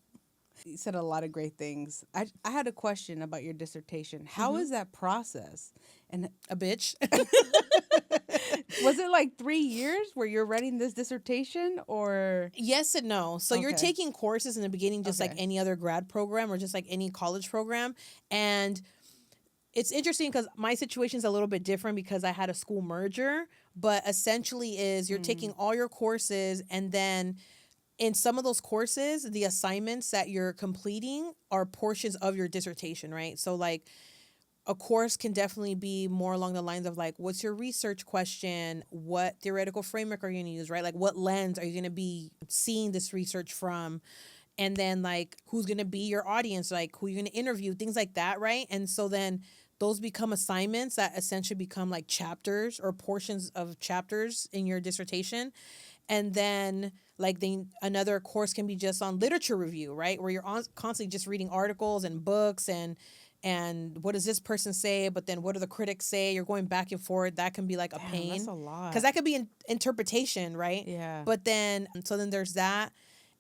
You said a lot of great things. I had a question about your dissertation. How is that process? And A bitch. was it like 3 years where you're writing this dissertation, or? Yes and no. So you're Okay. taking courses in the beginning just like Okay. any other grad program or just like any college program. And it's interesting because my situation is a little bit different because I had a school merger, but essentially is you're taking all your courses, and then in some of those courses, the assignments that you're completing are portions of your dissertation, right? So like a course can definitely be more along the lines of like, what's your research question? What theoretical framework are you going to use, right? Like, what lens are you going to be seeing this research from? And then like, who's going to be your audience? Like, who you're going to interview, things like that, right? And so then those become assignments that essentially become like chapters or portions of chapters in your dissertation. And then like another course can be just on literature review, right? Where you're constantly just reading articles and books and and what does this person say, but then what do the critics say? You're going back and forth. That can be like a Damn, pain. that's a lot. Because that could be interpretation, right? Yeah. But then, so then there's that.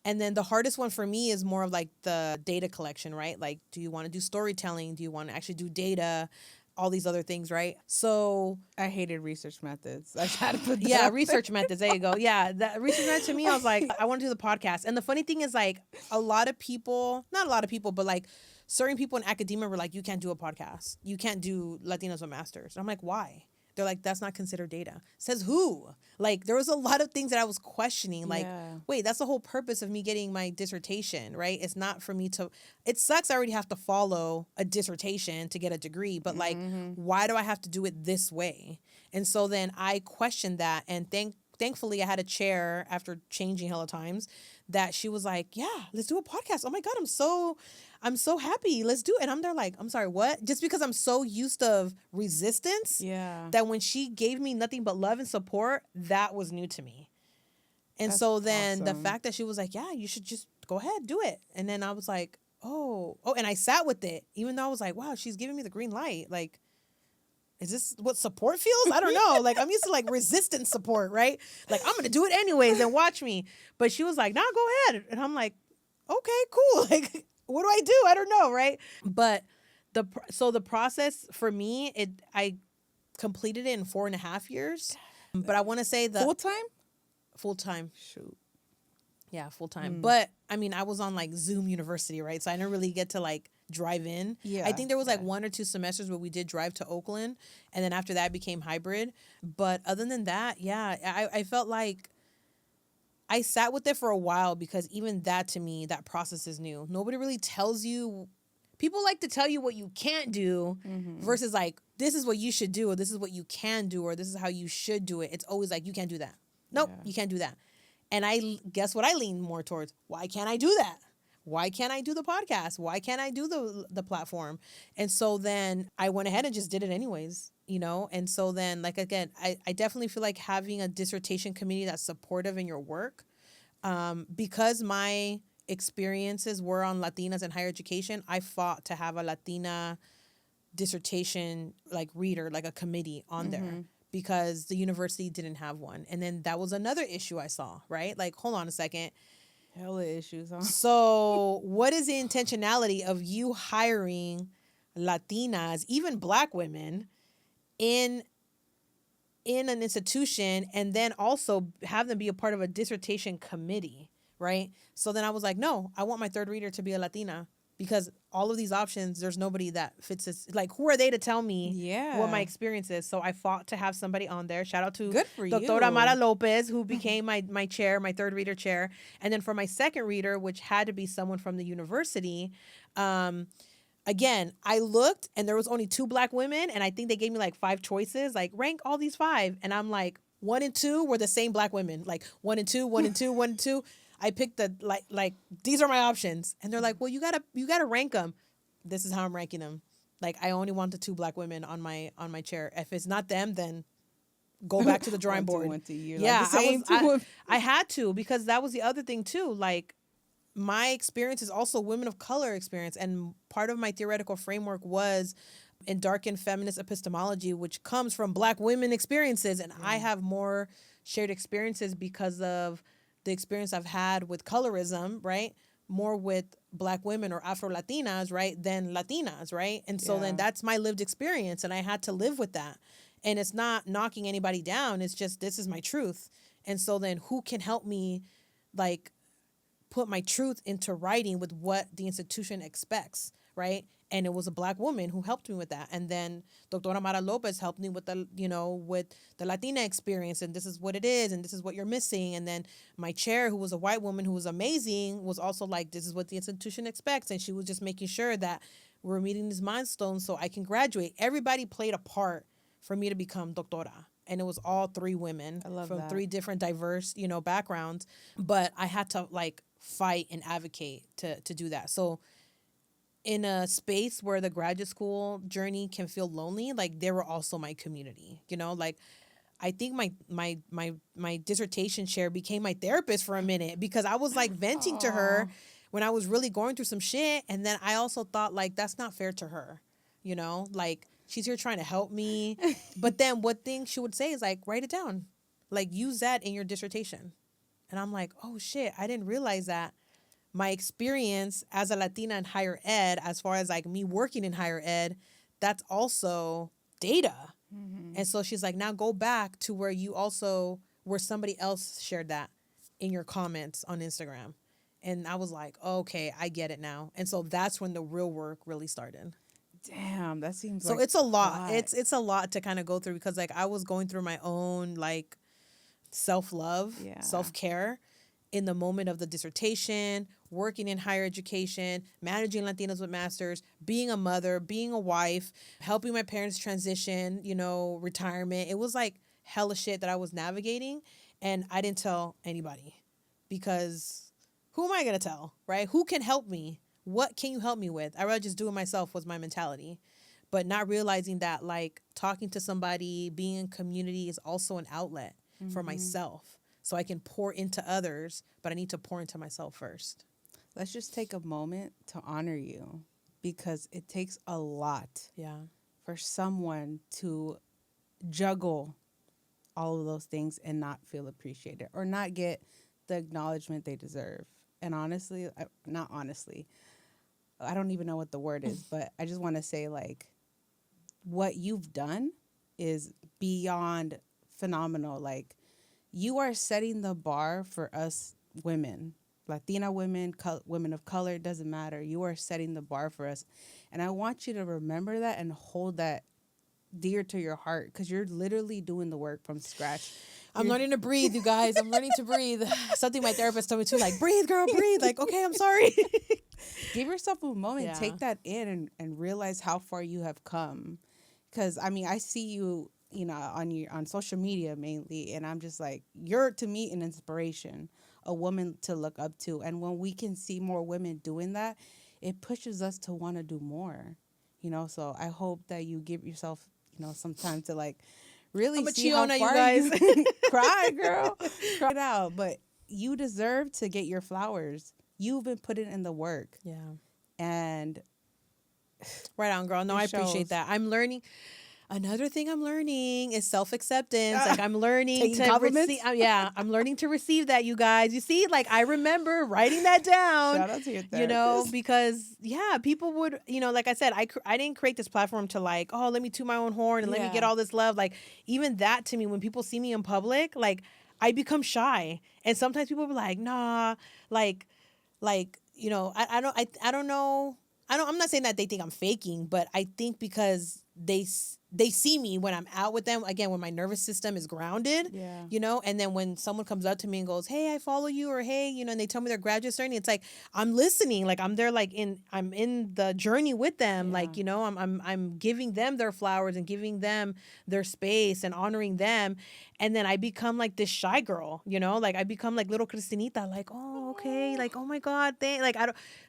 And then the hardest one for me is more of like the data collection, right? Like, do you want to do storytelling? Do you want to actually do data? All these other things, right? So I hated research methods. I tried to put that yeah, out research methods. There you go. Yeah, that research method to me, I was like, I want to do the podcast. And the funny thing is, like, a lot of people, not a lot of people, but like certain people in academia were like, you can't do a podcast. You can't do Latinos with Masters. I'm like, why? They're like, that's not considered data. Says who? Like, there was a lot of things that I was questioning. Like, Yeah. wait, that's the whole purpose of me getting my dissertation, right? It's not for me to, it sucks I already have to follow a dissertation to get a degree, but like, why do I have to do it this way? And so then I questioned that, and thankfully I had a chair after changing hella times that she was like, yeah, let's do a podcast. Oh my God, I'm so happy. Let's do it. And I'm there like, I'm sorry, what? Just because I'm so used of resistance Yeah. that when she gave me nothing but love and support, that was new to me. And That's so then the awesome. fact that she was like, yeah, you should just go ahead, do it. And then I was like, oh, and I sat with it, even though I was like, wow, she's giving me the green light. Like, is this what support feels? I don't know. Like, I'm used to like resistance support, right? Like, I'm going to do it anyways and watch me. But she was like, nah, go ahead. And I'm like, okay, cool. Like, what do I do? I don't know, right? But so the process for me, I completed it in 4.5 years. But I want to say the Full time? full time. Shoot. Yeah, full time. But I mean, I was on like Zoom University, right? So I didn't really get to like drive in. Yeah, I think there was like yeah. 1 or 2 semesters where we did drive to Oakland, and then after that it became hybrid. But other than that, yeah, I felt like I sat with it for a while, because even that, to me, that process is new. Nobody really tells you. People like to tell you what you can't do versus like, this is what you should do, or this is what you can do, or this is how you should do it. It's always like, you can't do that. Nope, Yeah. you can't do that. And guess what I lean more towards? Why can't I do that? Why can't I do the podcast? Why can't I do the platform? And so then I went ahead and just did it anyways, you know? And so then, like, again, I definitely feel like having a dissertation committee that's supportive in your work, because my experiences were on Latinas in higher education, I fought to have a Latina dissertation, like, reader, like a committee on there, because the university didn't have one. And then that was another issue I saw, right? Like, hold on a second. Hella issues, huh? So what is the intentionality of you hiring Latinas, even Black women, in an institution, and then also have them be a part of a dissertation committee, right? So then I was like, no, I want my third reader to be a Latina, because all of these options, there's nobody that fits this. Like, who are they to tell me what my experience is? So I fought to have somebody on there. Shout out to Good for Doctora you. Mara Lopez, who became my chair, my third reader chair. And then for my second reader, which had to be someone from the university, again, I looked and there was only 2 Black women, and I think they gave me like 5 choices, like, rank all these 5. And I'm like, 1 and 2 were the same Black women, like 1 and 2, 1 and 2, 1 and 2. I picked the like these are my options, and they're like, well, you gotta rank them. This is how I'm ranking them. Like, I only want the 2 Black women on my chair. If it's not them, then go back to the drawing board. Yeah, I had to, because that was the other thing too. Like, my experience is also women of color experience, and part of my theoretical framework was in darkened feminist epistemology, which comes from Black women experiences, and I have more shared experiences because of the experience I've had with colorism, right? More with Black women or Afro-Latinas, right, than Latinas, right? And so then that's my lived experience, and I had to live with that. And it's not knocking anybody down. It's just, this is my truth. And so then who can help me, like, put my truth into writing with what the institution expects, right? And it was a Black woman who helped me with that. And then Doctora Mara Lopez helped me with with the Latina experience, and this is what it is, and this is what you're missing. And then my chair, who was a white woman who was amazing, was also like, this is what the institution expects. And she was just making sure that we're meeting these milestones so I can graduate. Everybody played a part for me to become doctora. And it was all 3 women from that. 3 different diverse, backgrounds. But I had to, like, fight and advocate to do that. So in a space where the graduate school journey can feel lonely, like, they were also my community, like, I think my dissertation chair became my therapist for a minute, because I was like venting to her when I was really going through some shit. And then I also thought, like, that's not fair to her. you know, like she's here trying to help me. But then what thing she would say is like, write it down, like use that in your dissertation. And I'm like, oh shit, I didn't realize that my experience as a Latina in higher ed, as far as like me working in higher ed, that's also data. And so she's like, now go back to where somebody else shared that in your comments on Instagram. And I was like, oh, okay, I get it now. And so that's when the real work really started. Damn, that seems so like it's a lot. It's a lot to kind of go through, because like I was going through my own like self-love, self-care in the moment of the dissertation, working in higher education, managing Latinos with masters, being a mother, being a wife, helping my parents transition, you know, retirement. It was like hella shit that I was navigating, and I didn't tell anybody, because who am I going to tell, right? Who can help me? What can you help me with? I'd rather just do it myself, was my mentality. But not realizing that like talking to somebody, being in community is also an outlet for myself. So I can pour into others, but I need to pour into myself first. Let's just take a moment to honor you, because it takes a lot for someone to juggle all of those things and not feel appreciated or not get the acknowledgement they deserve. And honestly, I don't even know what the word is, but I just want to say like what you've done is beyond phenomenal. Like, you are setting the bar for us women, Latina women, women of color, it doesn't matter. You are setting the bar for us. And I want you to remember that and hold that dear to your heart, because you're literally doing the work from scratch. I'm learning to breathe, you guys. I'm learning to breathe. Something my therapist told me too, like, breathe, girl, breathe. Like, okay, I'm sorry. Give yourself a moment, take that in and realize how far you have come. Because, I mean, I see you, you know, on social media mainly, and I'm just like, you're to me an inspiration, a woman to look up to. And when we can see more women doing that, it pushes us to want to do more, you know. So I hope that you give yourself, you know, some time to like really see how far you guys cry, girl, cry it out. But you deserve to get your flowers. You've been putting in the work. Yeah. And right on, girl. No, I appreciate that. I'm learning. Another thing I'm learning is self-acceptance. Like, I'm learning to receive. I'm learning to receive that, you guys. You see, like, I remember writing that down. Shout out to your therapist. You know, because people would, you know, like I said, I didn't create this platform to like, oh, let me toot my own horn and let me get all this love. Like, even that to me, when people see me in public, like, I become shy, and sometimes people be like, nah, like, you know, I don't know. I'm not saying that they think I'm faking, but I think because they see me when I'm out with them, again, when my nervous system is grounded, you know, and then when someone comes up to me and goes, hey, I follow you, or hey, you know, and they tell me their graduate journey, it's like, I'm listening, like I'm there, like I'm in the journey with them, like, you know, I'm giving them their flowers and giving them their space and honoring them. And then I become like this shy girl, you know, like I become like little Cristinita, like, oh, okay, like, oh my God, like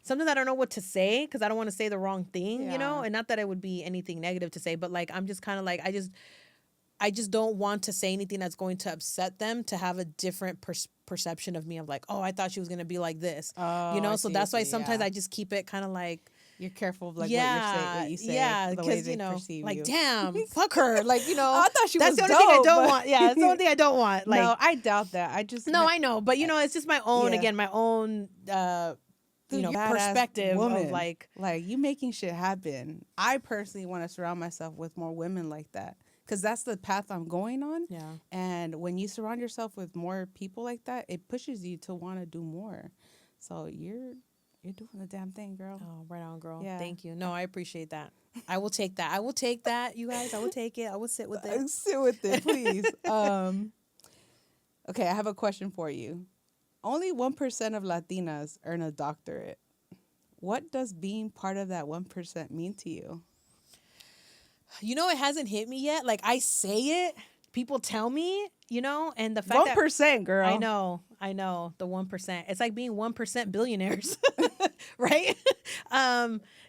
sometimes I don't know what to say, because I don't want to say the wrong thing, you know, and not that it would be anything negative to say, but like, I'm just kind of like, I just don't want to say anything that's going to upset them, to have a different perception of me, of like, oh, I thought she was going to be like this, you know? So that's why sometimes I just keep it kind of like, you're careful of like what you say, because you know, like, damn, fuck her, like, you know, I thought she was that's the only dope, thing I don't want. Yeah, that's the only thing I don't want. Like, no, I doubt that. I know, but you know, it's just my own, again, my own, you know, perspective woman. of like you making shit happen. I personally want to surround myself with more women like that, because that's the path I'm going on. Yeah. And when you surround yourself with more people like that, it pushes you to want to do more. So you're doing the damn thing, girl. Oh, right on, girl. Yeah. Thank you. No, I appreciate that. I will take that. I will take that, you guys. I will take it. I will sit with it. Sit with it, please. Okay, I have a question for you. Only 1% of Latinas earn a doctorate. What does being part of that 1% mean to you? You know, it hasn't hit me yet. Like, I say it, people tell me, you know, and the fact 1%, girl. I know, the 1%. It's like being 1% billionaires, right?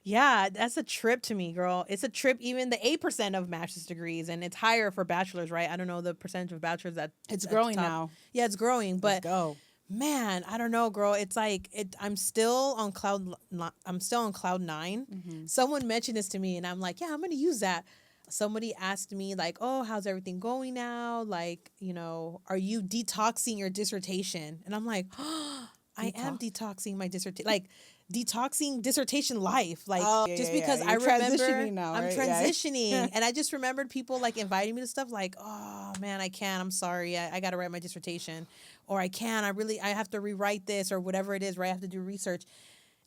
Yeah, that's a trip to me, girl. It's a trip, even the 8% of master's degrees, and it's higher for bachelors, right? I don't know the percentage of bachelors that it's growing now. Yeah, it's growing, but let's go. Man, I don't know, girl. It's like I'm still on cloud 9. Mm-hmm. Someone mentioned this to me, and I'm like, yeah, I'm gonna use that. Somebody asked me like, oh, how's everything going now? Like, are you detoxing your dissertation? And I'm like, oh, I am Detox? detoxing my dissertation, like detoxing dissertation life, like Oh, just yeah. because I You're remember transitioning now, I'm right? Yeah. transitioning, and I just remembered people like inviting me to stuff like, oh man, I can't. I'm sorry, I got to write my dissertation, or I have to rewrite this or whatever it is, right? I have to do research.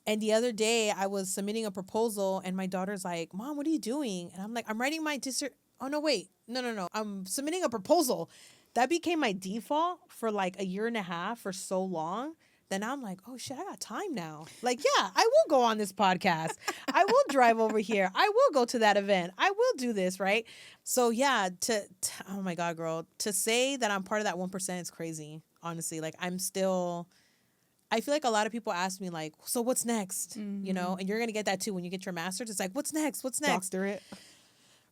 And the other day I was submitting a proposal and my daughter's like, Mom, what are you doing? And I'm like, I'm writing my Oh, no, wait. No. I'm submitting a proposal. That became my default for like a year and a half for so long. Then I'm like, oh shit, I got time now. Like, yeah, I will go on this podcast. I will drive over here. I will go to that event. I will do this, right? So yeah, oh my God, girl, to say that I'm part of that 1% is crazy. Honestly, like I feel like a lot of people ask me like, so what's next? Mm-hmm. And you're going to get that too when you get your master's. It's like, what's next? What's next? Doctorate.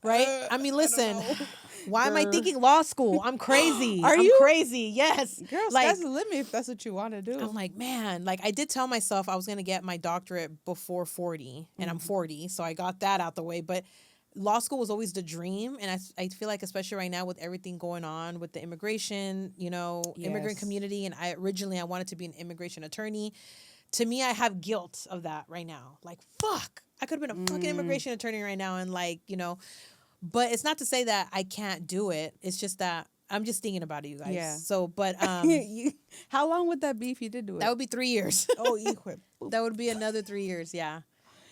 Right? I mean, listen, I don't know. why am I thinking law school? I'm crazy. Are I'm you? crazy. Yes. Girl, Like, sky's the limit if that's what you want to do. I'm like, man, like I did tell myself I was going to get my doctorate before 40 and I'm 40. So I got that out the way. But law school was always the dream. And I feel like, especially right now with everything going on with the immigration, immigrant Yes. community. And I wanted to be an immigration attorney. To me, I have guilt of that right now. Like, fuck, I could have been a fucking immigration attorney right now. And like, but it's not to say that I can't do it. It's just that I'm just thinking about it, you guys. Yeah. So, but How long would that be if you did do it? that would be 3 years. Oh, equip. That would be another 3 years. Yeah.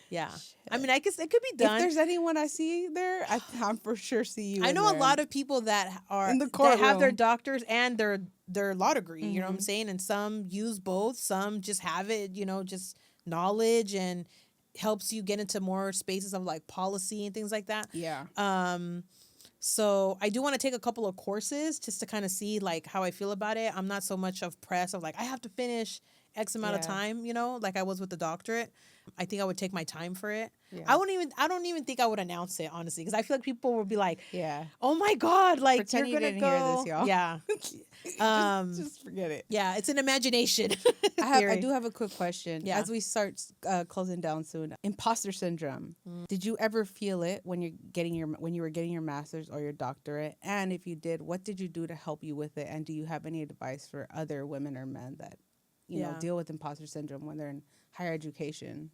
Yeah. I mean, I guess it could be done. If there's anyone I see there, I'm for sure see you. I know there. a lot of people that are In the that have their courtroom. doctors and their law degree. You know what I'm saying? And some use both. Some just have it. Just knowledge and helps you get into more spaces of like policy and things like that. Yeah. So I do want to take a couple of courses just to kind of see like how I feel about it. I'm not so much of press of like I have to finish X amount of time, like I was with the doctorate. I think I would take my time for it. Yeah. I don't even think I would announce it, honestly, because I feel like people would be like, Yeah. oh my God, like Pretend you're you gonna didn't go. hear this, y'all. Yeah. Just forget it. Yeah, it's an imagination. I do have a quick question. Yeah. As we start closing down soon, imposter syndrome. Did you ever feel it when you were getting your master's or your doctorate? And if you did, what did you do to help you with it? And do you have any advice for other women or men that deal with imposter syndrome when they're in higher education?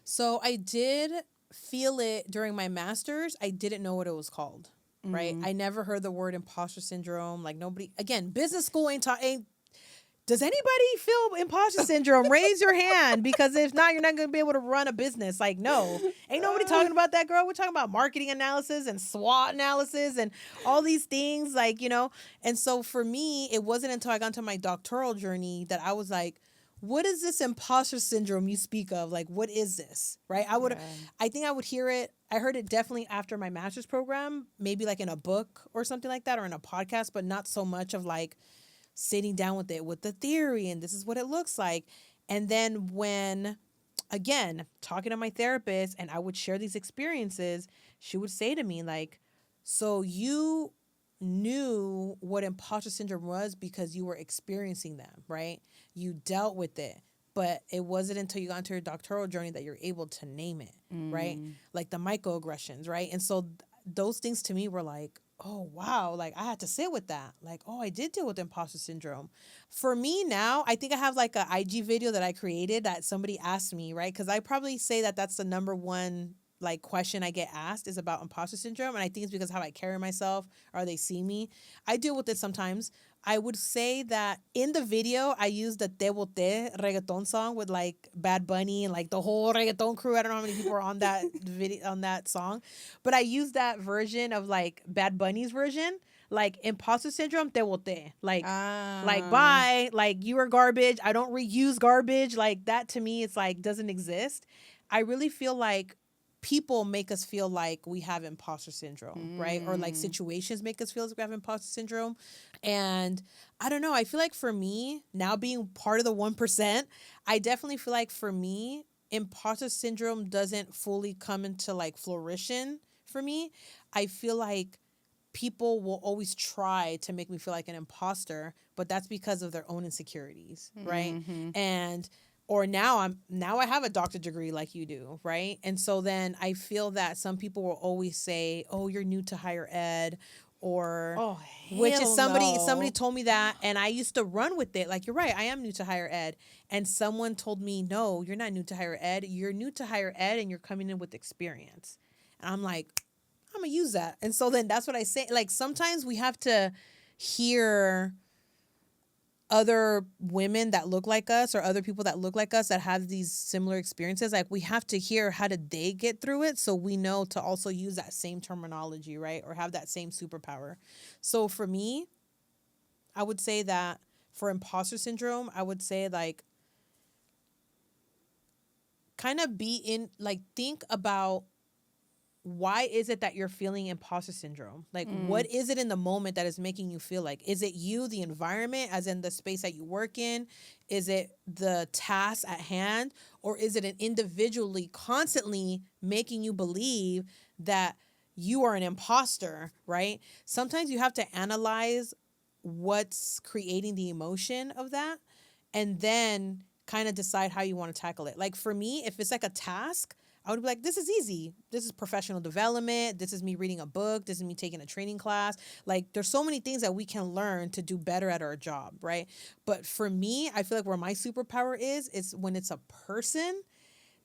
So I did feel it during my master's. I didn't know what it was called. Right. I never heard the word imposter syndrome. Like nobody, again, business school ain't does anybody feel imposter syndrome? Raise your hand, because if not, you're not going to be able to run a business. Like, no, ain't nobody talking about that, girl. We're talking about marketing analysis and SWOT analysis and all these things, like, And so for me, it wasn't until I got into my doctoral journey that I was like, what is this imposter syndrome you speak of? Like, what is this? Right. I think I would hear it. I heard it definitely after my master's program, maybe like in a book or something like that, or in a podcast, but not so much of like sitting down with it with the theory and this is what it looks like. And then when, again, talking to my therapist and I would share these experiences, she would say to me like, so you knew what imposter syndrome was because you were experiencing them, right? You dealt with it, but it wasn't until you got into your doctoral journey that you're able to name it, right? Like the microaggressions, right? And so those things to me were like, oh, wow, like I had to sit with that. Like, oh, I did deal with imposter syndrome. For me now, I think I have like an IG video that I created that somebody asked me, right? Because I probably say that that's the number one like question I get asked is about imposter syndrome. And I think it's because how I carry myself or they see me. I deal with it sometimes. I would say that in the video, I used the Te Bote reggaeton song with like Bad Bunny and like the whole reggaeton crew. I don't know how many people are on that video, on that song, but I used that version of like Bad Bunny's version, like imposter syndrome, Te Bote, like bye, like you are garbage. I don't reuse garbage. Like that to me, it's like doesn't exist. I really feel like people make us feel like we have imposter syndrome, right? Or like situations make us feel like we have imposter syndrome. And I don't know, I feel like for me, now being part of the 1%, I definitely feel like for me, imposter syndrome doesn't fully come into like fruition for me. I feel like people will always try to make me feel like an imposter, but that's because of their own insecurities, right? Mm-hmm. And or now I have a doctorate degree like you do, right? And so then I feel that some people will always say, "Oh, you're new to higher ed," or Oh, which is hell somebody no. told me that, and I used to run with it. Like, you're right, I am new to higher ed. And someone told me, "No, you're not new to higher ed. You're new to higher ed and you're coming in with experience." And I'm like, I'm gonna use that. And so then that's what I say. Like, sometimes we have to hear other women that look like us or other people that look like us that have these similar experiences. Like, we have to hear how did they get through it, so we know to also use that same terminology, right? Or have that same superpower. So for me, I would say that for imposter syndrome, I would say, like, kind of be in, like, think about, why is it that you're feeling imposter syndrome? Like, what is it in the moment that is making you feel like? Is it you, the environment, as in the space that you work in? Is it the task at hand? Or is it an individually constantly making you believe that you are an imposter, right? Sometimes you have to analyze what's creating the emotion of that and then kind of decide how you want to tackle it. Like, for me, if it's like a task, I would be like, this is easy. This is professional development. This is me reading a book. This is me taking a training class. Like, there's so many things that we can learn to do better at our job, right? But for me, I feel like where my superpower is when it's a person.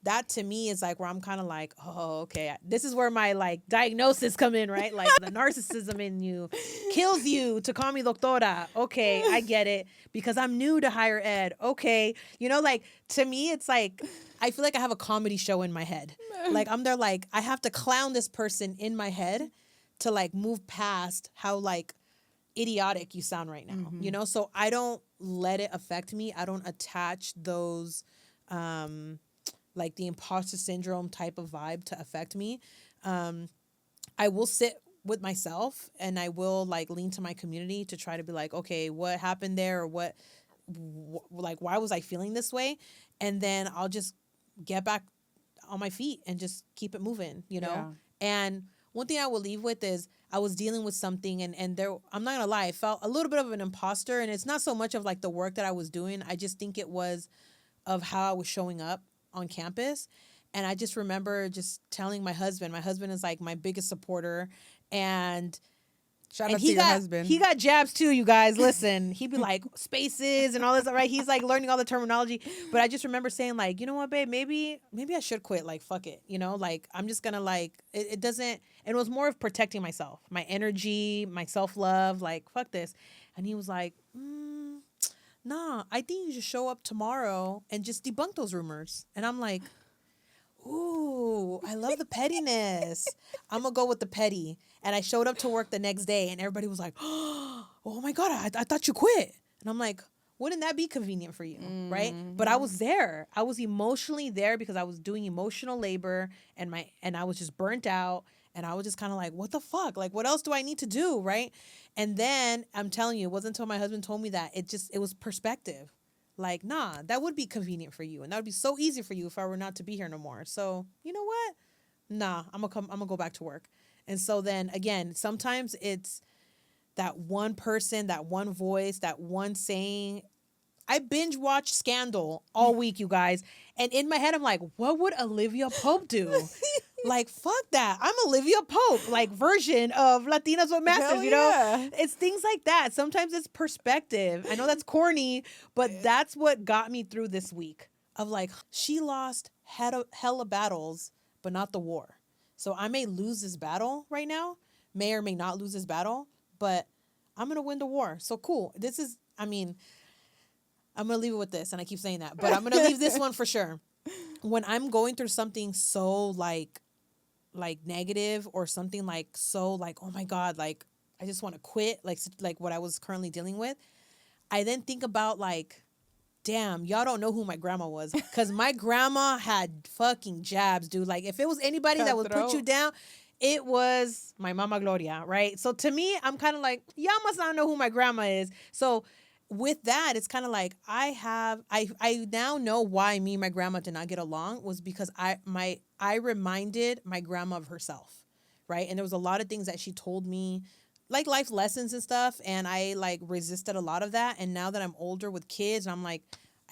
That to me is like where I'm kind of like, oh, okay. This is where my like diagnosis come in, right? Like, the narcissism in you kills you to call me doctora. Okay, I get it, because I'm new to higher ed. Okay. Like, to me, it's like, I feel like I have a comedy show in my head. Like, I'm there, like, I have to clown this person in my head to like move past how like idiotic you sound right now. So I don't let it affect me. I don't attach those like the imposter syndrome type of vibe to affect me. I will sit with myself and I will like lean to my community to try to be like, okay, what happened there, or like, why was I feeling this way? And then I'll just get back on my feet and just keep it moving. Yeah. And one thing I will leave with is, I was dealing with something, and there, I'm not gonna lie, I felt a little bit of an imposter, and it's not so much of like the work that I was doing. I just think it was of how I was showing up on campus. And I just remember just telling my husband is like my biggest supporter, and Shout and out to your husband. he got jabs too, you guys. Listen, he'd be like, spaces and all this, right? He's like learning all the terminology. But I just remember saying, like, you know what, babe, maybe I should quit. Like, fuck it. Like, I'm just gonna, like, it doesn't, and it was more of protecting myself, my energy, my self-love, like, fuck this. And he was like, nah, I think you should show up tomorrow and just debunk those rumors. And I'm like, ooh, I love the pettiness. I'm going to go with the petty. And I showed up to work the next day and everybody was like, oh my God, I thought you quit. And I'm like, wouldn't that be convenient for you? Right? But I was there. I was emotionally there because I was doing emotional labor, and I was just burnt out. And I was just kind of like, what the fuck? Like, what else do I need to do? Right? And then I'm telling you, it wasn't until my husband told me that it was perspective. Like, nah, that would be convenient for you. And that would be so easy for you if I were not to be here no more. So, you know what? Nah, I'm gonna go back to work. And so then again, sometimes it's that one person, that one voice, that one saying. I binge watched Scandal all week, you guys. And in my head, I'm like, what would Olivia Pope do? Like, fuck that. I'm Olivia Pope, like, version of Latinas with Masters, Hell yeah. It's things like that. Sometimes it's perspective. I know that's corny, but that's what got me through this week. Of like, she lost hella battles, but not the war. So I may lose this battle right now, may or may not lose this battle, but I'm going to win the war. So cool. I'm going to leave it with this, and I keep saying that, but I'm going to leave this one for sure. When I'm going through something so like negative, or something like so like, oh my God, like I just want to quit, like what I was currently dealing with, I then think about like, damn, y'all don't know who my grandma was, because my grandma had fucking jabs, dude. Like, if it was anybody that would put you down, it was my mama Gloria, right? So to me, I'm kind of like, y'all must not know who my grandma is. So with that, it's kind of like, I now know why me and my grandma did not get along, was because I reminded my grandma of herself, right? And there was a lot of things that she told me, like life lessons and stuff, and I like resisted a lot of that. And now that I'm older with kids, I'm like,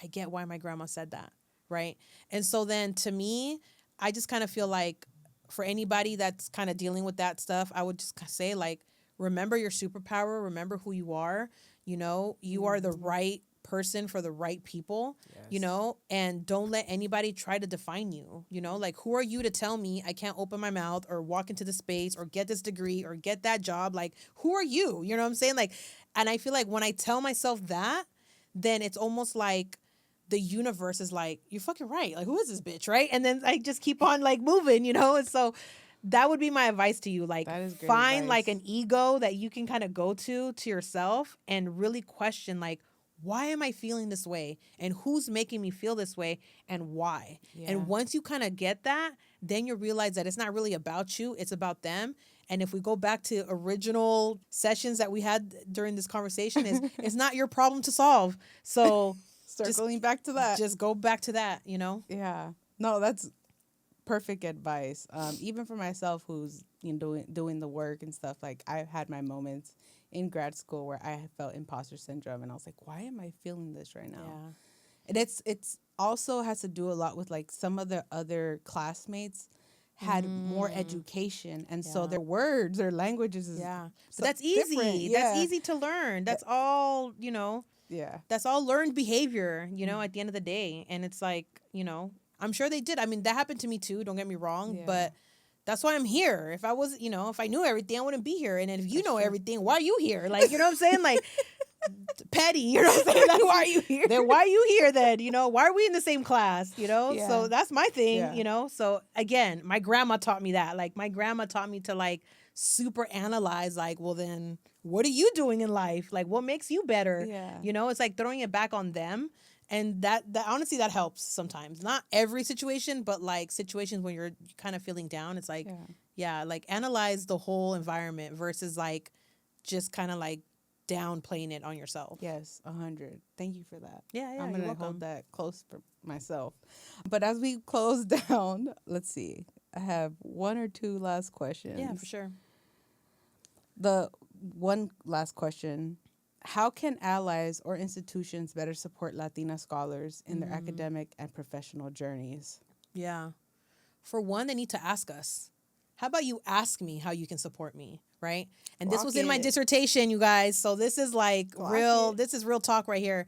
I get why my grandma said that, right? And so then to me, I just kind of feel like for anybody that's kind of dealing with that stuff, I would just say like, remember your superpower, remember who you are. You know, you are the right person for the right people, you know, and don't let anybody try to define you. You know, like, who are you to tell me I can't open my mouth or walk into the space or get this degree or get that job? Like, who are you? You know what I'm saying? Like, and I feel like when I tell myself that, then it's almost like the universe is like, you're fucking right. Like, who is this bitch, right? And then I just keep on like moving, you know? And so that would be my advice to you. Like, That is great find like advice. an ego that you can kind of go to yourself and really question like, why am I feeling this way? And who's making me feel this way and why? Yeah. And once you kind of get that, then you realize that it's not really about you, it's about them. And if we go back to original sessions that we had during this conversation, is it's not your problem to solve. So Circling back to that. just go back to that, you know? Yeah. No, that's perfect advice. Even for myself, who's doing the work and stuff. Like, I've had my moments in grad school where I felt imposter syndrome, and I was like, why am I feeling this right now? Yeah. And it's also has to do a lot with like some of the other classmates had more education, and so their words, their languages is But that's easy. different. That's easy to learn. That's all, you know. Yeah. That's all learned behavior, you know, at the end of the day. And it's like, you know, I'm sure they did. I mean, that happened to me too, don't get me wrong, but that's why I'm here. If I was, you know, if I knew everything, I wouldn't be here. And if you know everything, why are you here? Like, you know what I'm saying? Like, petty, you know what I'm saying? Like, why are you here? Then why are you here then? You know, why are we in the same class? You know? Yeah. So that's my thing, Yeah. you know? So again, my grandma taught me that. Like, my grandma taught me to like super analyze, like, well then what are you doing in life? Like, what makes you better? Yeah. You know, it's like throwing it back on them. And that honestly, that helps sometimes. Not every situation, but like situations when you're kind of feeling down. It's like, like analyze the whole environment versus like just kind of like downplaying it on yourself. Yes, 100. Thank you for that. Yeah, I'm you're gonna welcome. hold that close for myself. But as we close down, let's see. I have one or two last questions. Yeah, for sure. The one last question: how can allies or institutions better support Latina scholars in their academic and professional journeys? Yeah. For one, they need to ask us. How about you ask me how you can support me, right? And this was in my dissertation, you guys. So this is like this is real talk right here.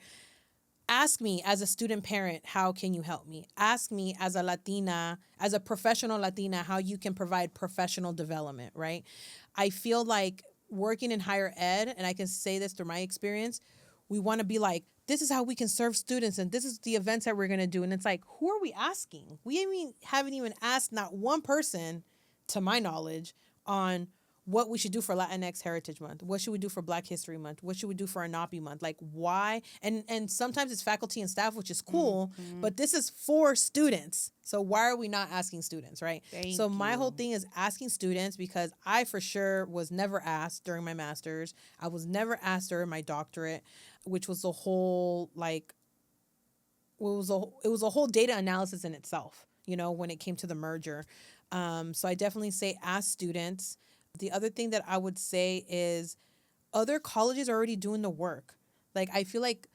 Ask me as a student parent, how can you help me? Ask me as a Latina, as a professional Latina, how you can provide professional development, right? I feel like working in higher ed, and I can say this through my experience, we want to be like, this is how we can serve students and this is the events that we're going to do. And it's like, who are we asking? We haven't even asked not one person, to my knowledge, on what we should do for Latinx Heritage Month. What should we do for Black History Month? What should we do for Anapi Month? Like, why? And sometimes it's faculty and staff, which is cool, but this is for students. So why are we not asking students, right? So my whole thing is asking students, because I for sure was never asked during my master's. I was never asked during my doctorate, which was a whole, like, it was a whole data analysis in itself, you know, when it came to the merger. So I definitely say ask students. The other thing that I would say is other colleges are already doing the work. Like, I feel like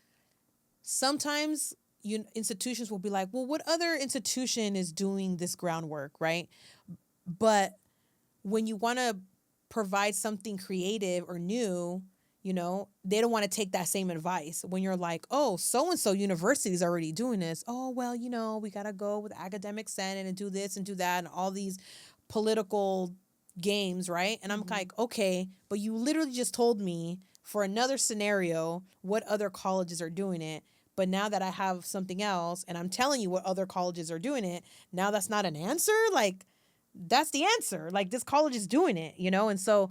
sometimes institutions will be like, well, what other institution is doing this groundwork, right? But when you want to provide something creative or new, you know, they don't want to take that same advice. When you're like, oh, so-and-so university is already doing this. Oh, well, you know, we got to go with academic senate and do this and do that and all these political games, right? And I'm like, okay, but you literally just told me for another scenario what other colleges are doing it. But now that I have something else and I'm telling you what other colleges are doing it, now that's not an answer? Like, that's the answer. Like, this college is doing it, you know? And so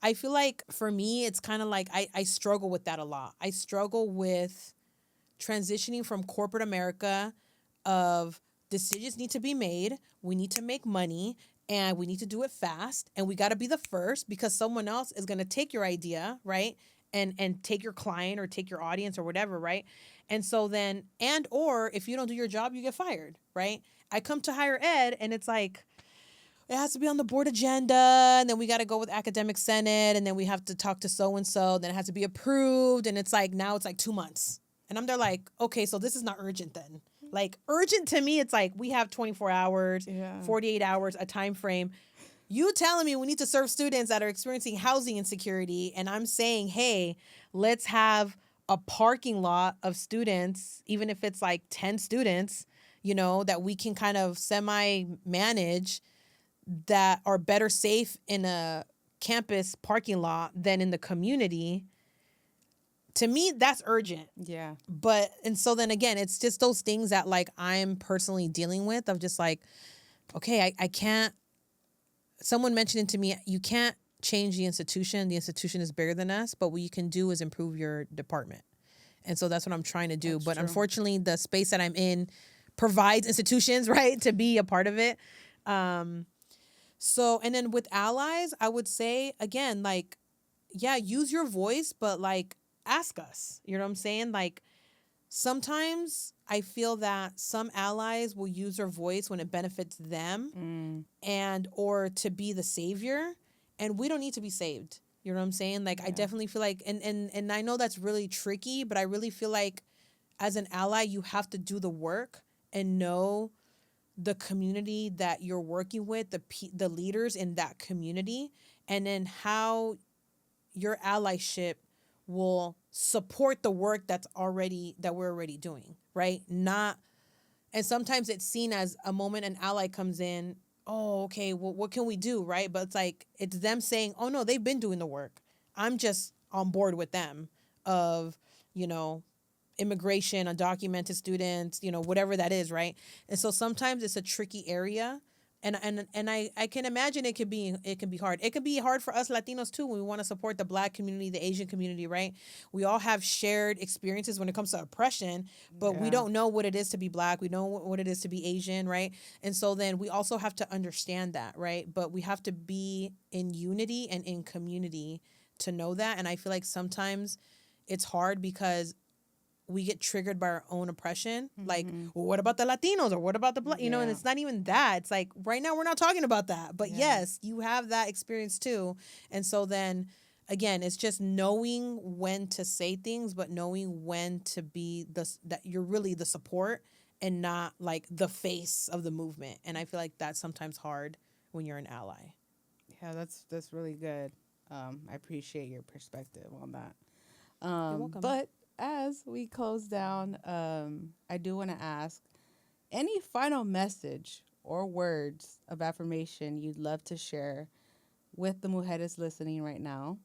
I feel like for me, it's kind of like I struggle with that a lot. I struggle with transitioning from corporate America of decisions need to be made, we need to make money, and we need to do it fast, and we got to be the first because someone else is going to take your idea, right? And take your client or take your audience or whatever, right? And so then, or if you don't do your job, you get fired, right? I come to higher ed and it's like, it has to be on the board agenda, and then we got to go with academic senate, and then we have to talk to so and so, then it has to be approved, and it's like now it's like 2 months, and I'm there like, okay, so this is not urgent then. Like urgent to me, it's like we have 24 hours, 48 hours, a time frame. You telling me we need to serve students that are experiencing housing insecurity, and I'm saying, hey, let's have a parking lot of students, even if it's like 10 students, you know, that we can kind of semi-manage that are better safe in a campus parking lot than in the community. To me, that's urgent. Yeah. But, and so then again, it's just those things that like I'm personally dealing with of just like, okay, I can't, someone mentioned it to me, you can't change the institution. The institution is bigger than us, but what you can do is improve your department. And so that's what I'm trying to do. That's but true. Unfortunately, the space that I'm in provides institutions, right, to be a part of it. So, and then with allies, I would say, again, like, yeah, use your voice, but like, ask us. You know what I'm saying? Like, sometimes I feel that some allies will use their voice when it benefits them and or to be the savior, and we don't need to be saved. You know what I'm saying? Like, I definitely feel like, and I know that's really tricky, but I really feel like as an ally, you have to do the work and know the community that you're working with, the leaders in that community, and then how your allyship will support the work that we're already doing, right? Not, and sometimes it's seen as a moment an ally comes in, oh, okay, well, what can we do, right? But it's like, it's them saying, oh no, they've been doing the work. I'm just on board with them of, you know, immigration, undocumented students, you know, whatever that is, right? And so sometimes it's a tricky area. And I can imagine it can be hard. It can be hard for us Latinos too when we want to support the Black community, the Asian community, right? We all have shared experiences when it comes to oppression, but we don't know what it is to be Black. We know what it is to be Asian, right? And so then we also have to understand that, right? But we have to be in unity and in community to know that. And I feel like sometimes it's hard because we get triggered by our own oppression. Like, well, what about the Latinos or what about the Black? You know, and it's not even that. It's like right now we're not talking about that. But yes, you have that experience too. And so then again, it's just knowing when to say things, but knowing when to be that you're really the support and not like the face of the movement. And I feel like that's sometimes hard when you're an ally. Yeah, that's really good. I appreciate your perspective on that. You're welcome. But as we close down, I do want to ask any final message or words of affirmation you'd love to share with the mujeres listening right now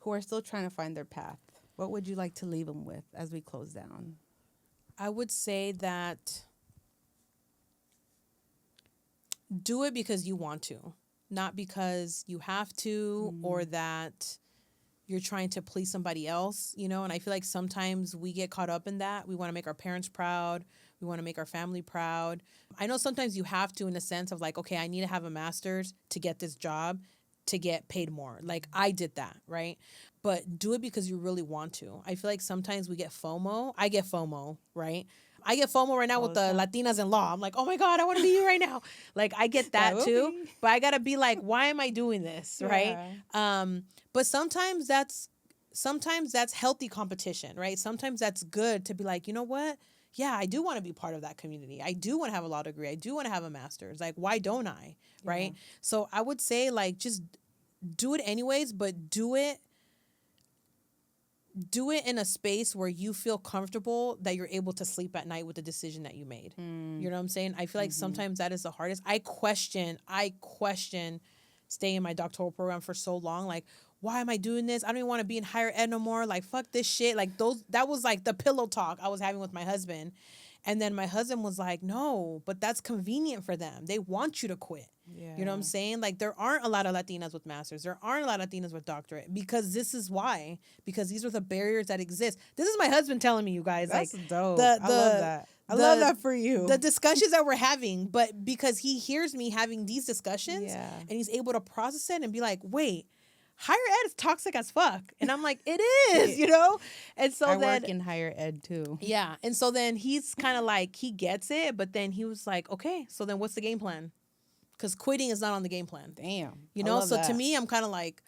who are still trying to find their path. What would you like to leave them with as we close down? I would say that do it because you want to, not because you have to or that you're trying to please somebody else, you know? And I feel like sometimes we get caught up in that. We want to make our parents proud. We want to make our family proud. I know sometimes you have to in the sense of like, okay, I need to have a master's to get this job to get paid more. Like I did that, right? But do it because you really want to. I feel like sometimes we get FOMO. I get FOMO, right? I get FOMO right now with the Latinas in law. I'm like, oh my God, I want to be you right now. Like I get that too. But I gotta be like, why am I doing this? Right. But sometimes that's healthy competition, right? Sometimes that's good to be like, you know what? Yeah, I do want to be part of that community. I do want to have a law degree. I do want to have a master's. Like, why don't I? Right. So I would say like, just do it anyways, but do it in a space where you feel comfortable that you're able to sleep at night with the decision that you made. You know what I'm saying? I feel like sometimes that is the hardest. I question staying in my doctoral program for so long. Like, why am I doing this? I don't even want to be in higher ed no more. Like, fuck this shit. Like that was like the pillow talk I was having with my husband. And then my husband was like, no, but that's convenient for them. They want you to quit. You know what I'm saying? Like, there aren't a lot of Latinas with masters. There aren't a lot of Latinas with doctorate because this is why. Because these are the barriers that exist. This is my husband telling me, you guys. That's like, dope. I love that. I love that for you. The discussions that we're having, but because he hears me having these discussions and he's able to process it and be like, wait, higher ed is toxic as fuck. And I'm like, it is, you know? And so I work in higher ed too. Yeah. And so then he's kind of like, he gets it, but then he was like, okay, so then what's the game plan? because quitting is not on the game plan. Damn. You I know, love so that. to me, I'm kind of like,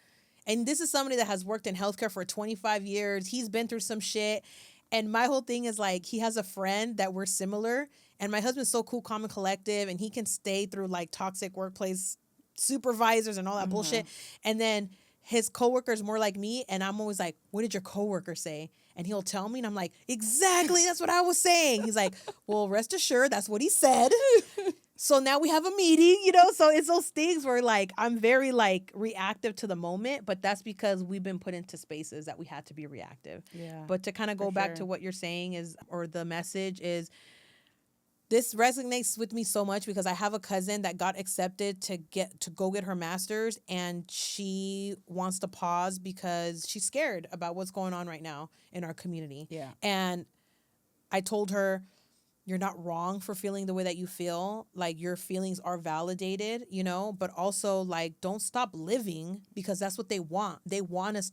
and this is somebody that has worked in healthcare for 25 years. He's been through some shit. And my whole thing is like, he has a friend that we're similar. And my husband's so cool, calm, and collective. And he can stay through like toxic workplace supervisors and all that bullshit. And then his coworker's more like me. And I'm always like, what did your coworker say? And he'll tell me. And I'm like, exactly. That's what I was saying. He's like, well, rest assured, that's what he said. So now we have a meeting, you know? So it's those things where like, I'm very like reactive to the moment, but that's because we've been put into spaces that we had to be reactive. Yeah. But to kind of go for back sure. to what you're saying is, or the message is, this resonates with me so much because I have a cousin that got accepted to go get her master's, and she wants to pause because she's scared about what's going on right now in our community. Yeah. And I told her, you're not wrong for feeling the way that you feel. Like, your feelings are validated, you know, but also like, don't stop living, because that's what they want. They want us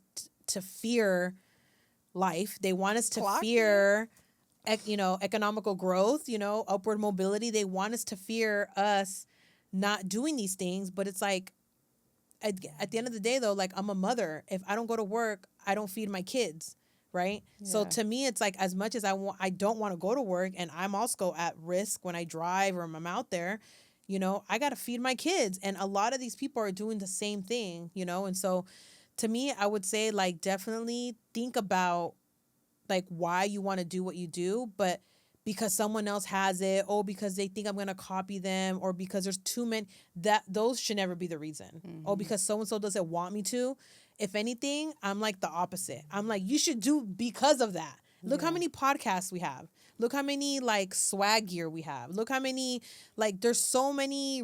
to fear life. They want us to Clock fear, you know, economical growth, you know, upward mobility. They want us to fear us not doing these things. But it's like, at the end of the day, though, like, I'm a mother. If I don't go to work, I don't feed my kids. Right. Yeah. So to me, it's like, as much as I don't want to go to work, and I'm also at risk when I drive or I'm out there, you know, I got to feed my kids. And a lot of these people are doing the same thing, you know. And so to me, I would say, like, definitely think about like why you want to do what you do, but because someone else has it, or because they think I'm going to copy them, or because there's too many, those should never be the reason. Oh, because so-and-so doesn't want me to. If anything, I'm like the opposite. I'm like, you should do because of that. Look how many podcasts we have. Look how many like swag gear we have. Look how many, like, there's so many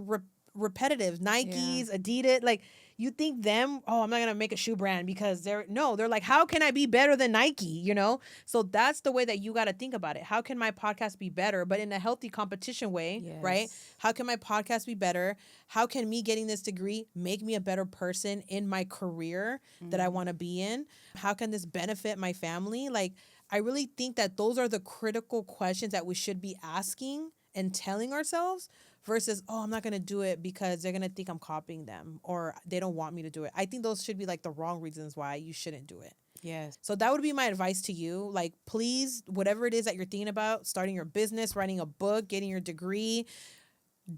repetitive Nikes, Adidas, like, you think them, oh, I'm not going to make a shoe brand because they're like, how can I be better than Nike? You know? So that's the way that you got to think about it. How can my podcast be better, but in a healthy competition way, right? How can my podcast be better? How can me getting this degree make me a better person in my career that I want to be in? How can this benefit my family? Like, I really think that those are the critical questions that we should be asking and telling ourselves, versus, oh, I'm not going to do it because they're going to think I'm copying them, or they don't want me to do it. I think those should be like the wrong reasons why you shouldn't do it. Yes. So that would be my advice to you. Like, please, whatever it is that you're thinking about, starting your business, writing a book, getting your degree,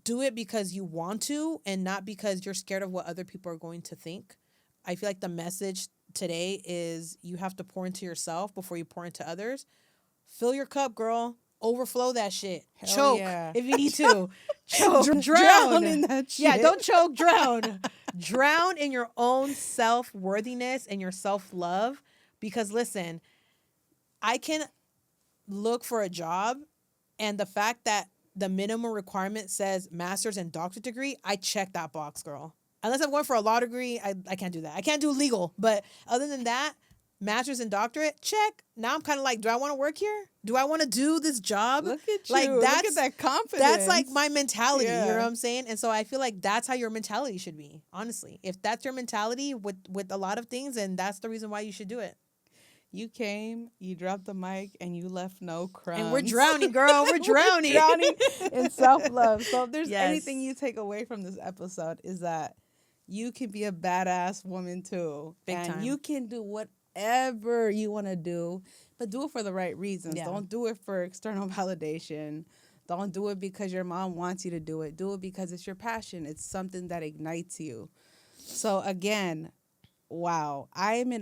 do it because you want to, and not because you're scared of what other people are going to think. I feel like the message today is, you have to pour into yourself before you pour into others. Fill your cup, girl. Overflow that shit. Hell choke yeah. if you need to. Choke. Drown in that shit. Yeah, don't choke, drown. Drown in your own self-worthiness and your self-love. Because listen, I can look for a job, and the fact that the minimum requirement says master's and doctorate degree, I check that box, girl. Unless I'm going for a law degree, I can't do that. I can't do legal. But other than that, master's and doctorate, check. Now I'm kind of like, do I want to work here? Do I want to do this job? Look at you. Like, Look at that confidence. That's like my mentality. Yeah. You know what I'm saying? And so I feel like that's how your mentality should be, honestly. If that's your mentality with a lot of things, then that's the reason why you should do it. You came, you dropped the mic, and you left no crumbs. And we're drowning, girl. We're drowning. Drowning in self-love. So if there's Yes. anything you take away from this episode, is that you can be a badass woman too. Big and time. you can do whatever you want to do, but do it for the right reasons. Yeah. Don't do it for external validation. Don't do it because your mom wants you to do it. Do it because it's your passion. It's something that ignites you. So again, wow,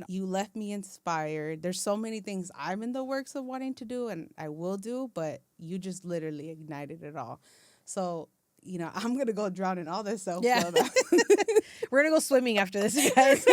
you left me inspired. There's so many things I'm in the works of wanting to do, and I will do, but you just literally ignited it all. So, you know, I'm going to go drown in all this self-love. Yeah. We're going to go swimming after this, you guys.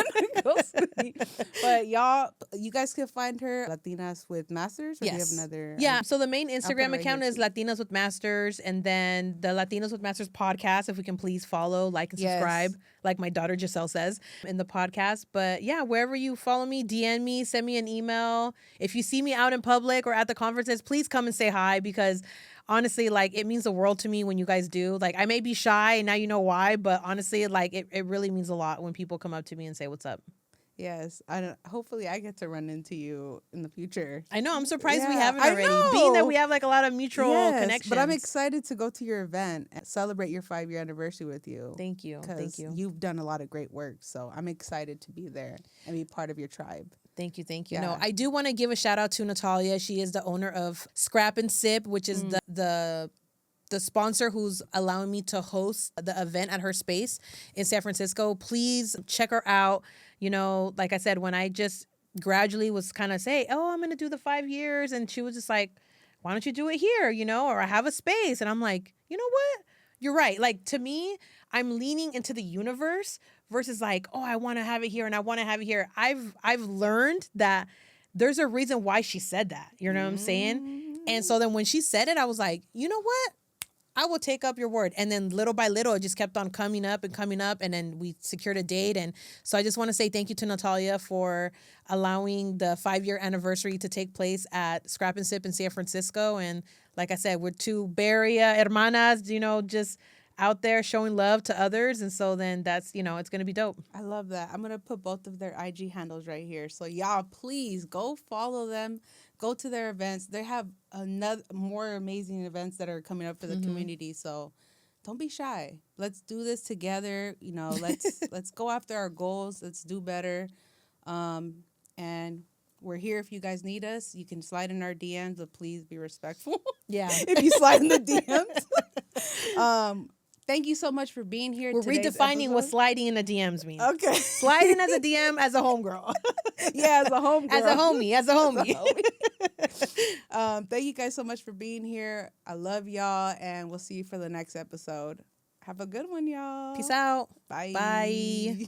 But you guys can find her Latinas with Masters, or do you have another? Yeah, so the main put it Instagram right account here is too. Latinas with Masters, and then the Latinas with Masters podcast, if we can please follow, like, and subscribe, like my daughter Giselle says in the podcast. But yeah, wherever you follow me, DM me, send me an email. If you see me out in public or at the conferences, please come and say hi, because honestly, like, it means the world to me when you guys do. Like, I may be shy, and now you know why, but honestly, like, it really means a lot when people come up to me and say, what's up? Yes. Hopefully I get to run into you in the future. I know. I'm surprised we Yeah, haven't I already. Being that know. we have like a lot of mutual Yes, connections. but I'm excited to go to your event and celebrate your 5-year anniversary with you. Thank you. Thank Because you. you've done a lot of great work. So I'm excited to be there and be part of your tribe. Thank you. Thank you. Yeah. No, I do want to give a shout out to Natalia. She is the owner of Scrap and Sip, which is the sponsor who's allowing me to host the event at her space in San Francisco. Please check her out. You know, like I said, when I just gradually was kind of say, oh, I'm going to do the 5 years. And she was just like, why don't you do it here? You know, or I have a space. And I'm like, you know what? You're right. Like, to me, I'm leaning into the universe versus like, oh, I want to have it here and I want to have it here. I've learned that there's a reason why she said that. You know what I'm saying? And so then when she said it, I was like, you know what? I will take up your word. And then little by little, it just kept on coming up. And then we secured a date. And so I just want to say thank you to Natalia for allowing the 5-year anniversary to take place at Scrap and Sip in San Francisco. And like I said, we're two Bay Area hermanas, you know, just out there showing love to others. And so then that's, you know, it's going to be dope. I love that. I'm going to put both of their IG handles right here. So y'all, please go follow them. Go to their events. They have more amazing events that are coming up for the community. So don't be shy. Let's do this together. You know, let's go after our goals. Let's do better. And we're here if you guys need us. You can slide in our DMs, but please be respectful. Yeah. If you slide in the DMs. Thank you so much for being here. We're redefining what sliding in the DMs means. Okay. Sliding as a DM as a homegirl. Yeah, as a homegirl. As a homie. Thank you guys so much for being here. I love y'all, and we'll see you for the next episode. Have a good one, y'all. Peace out. Bye. Bye.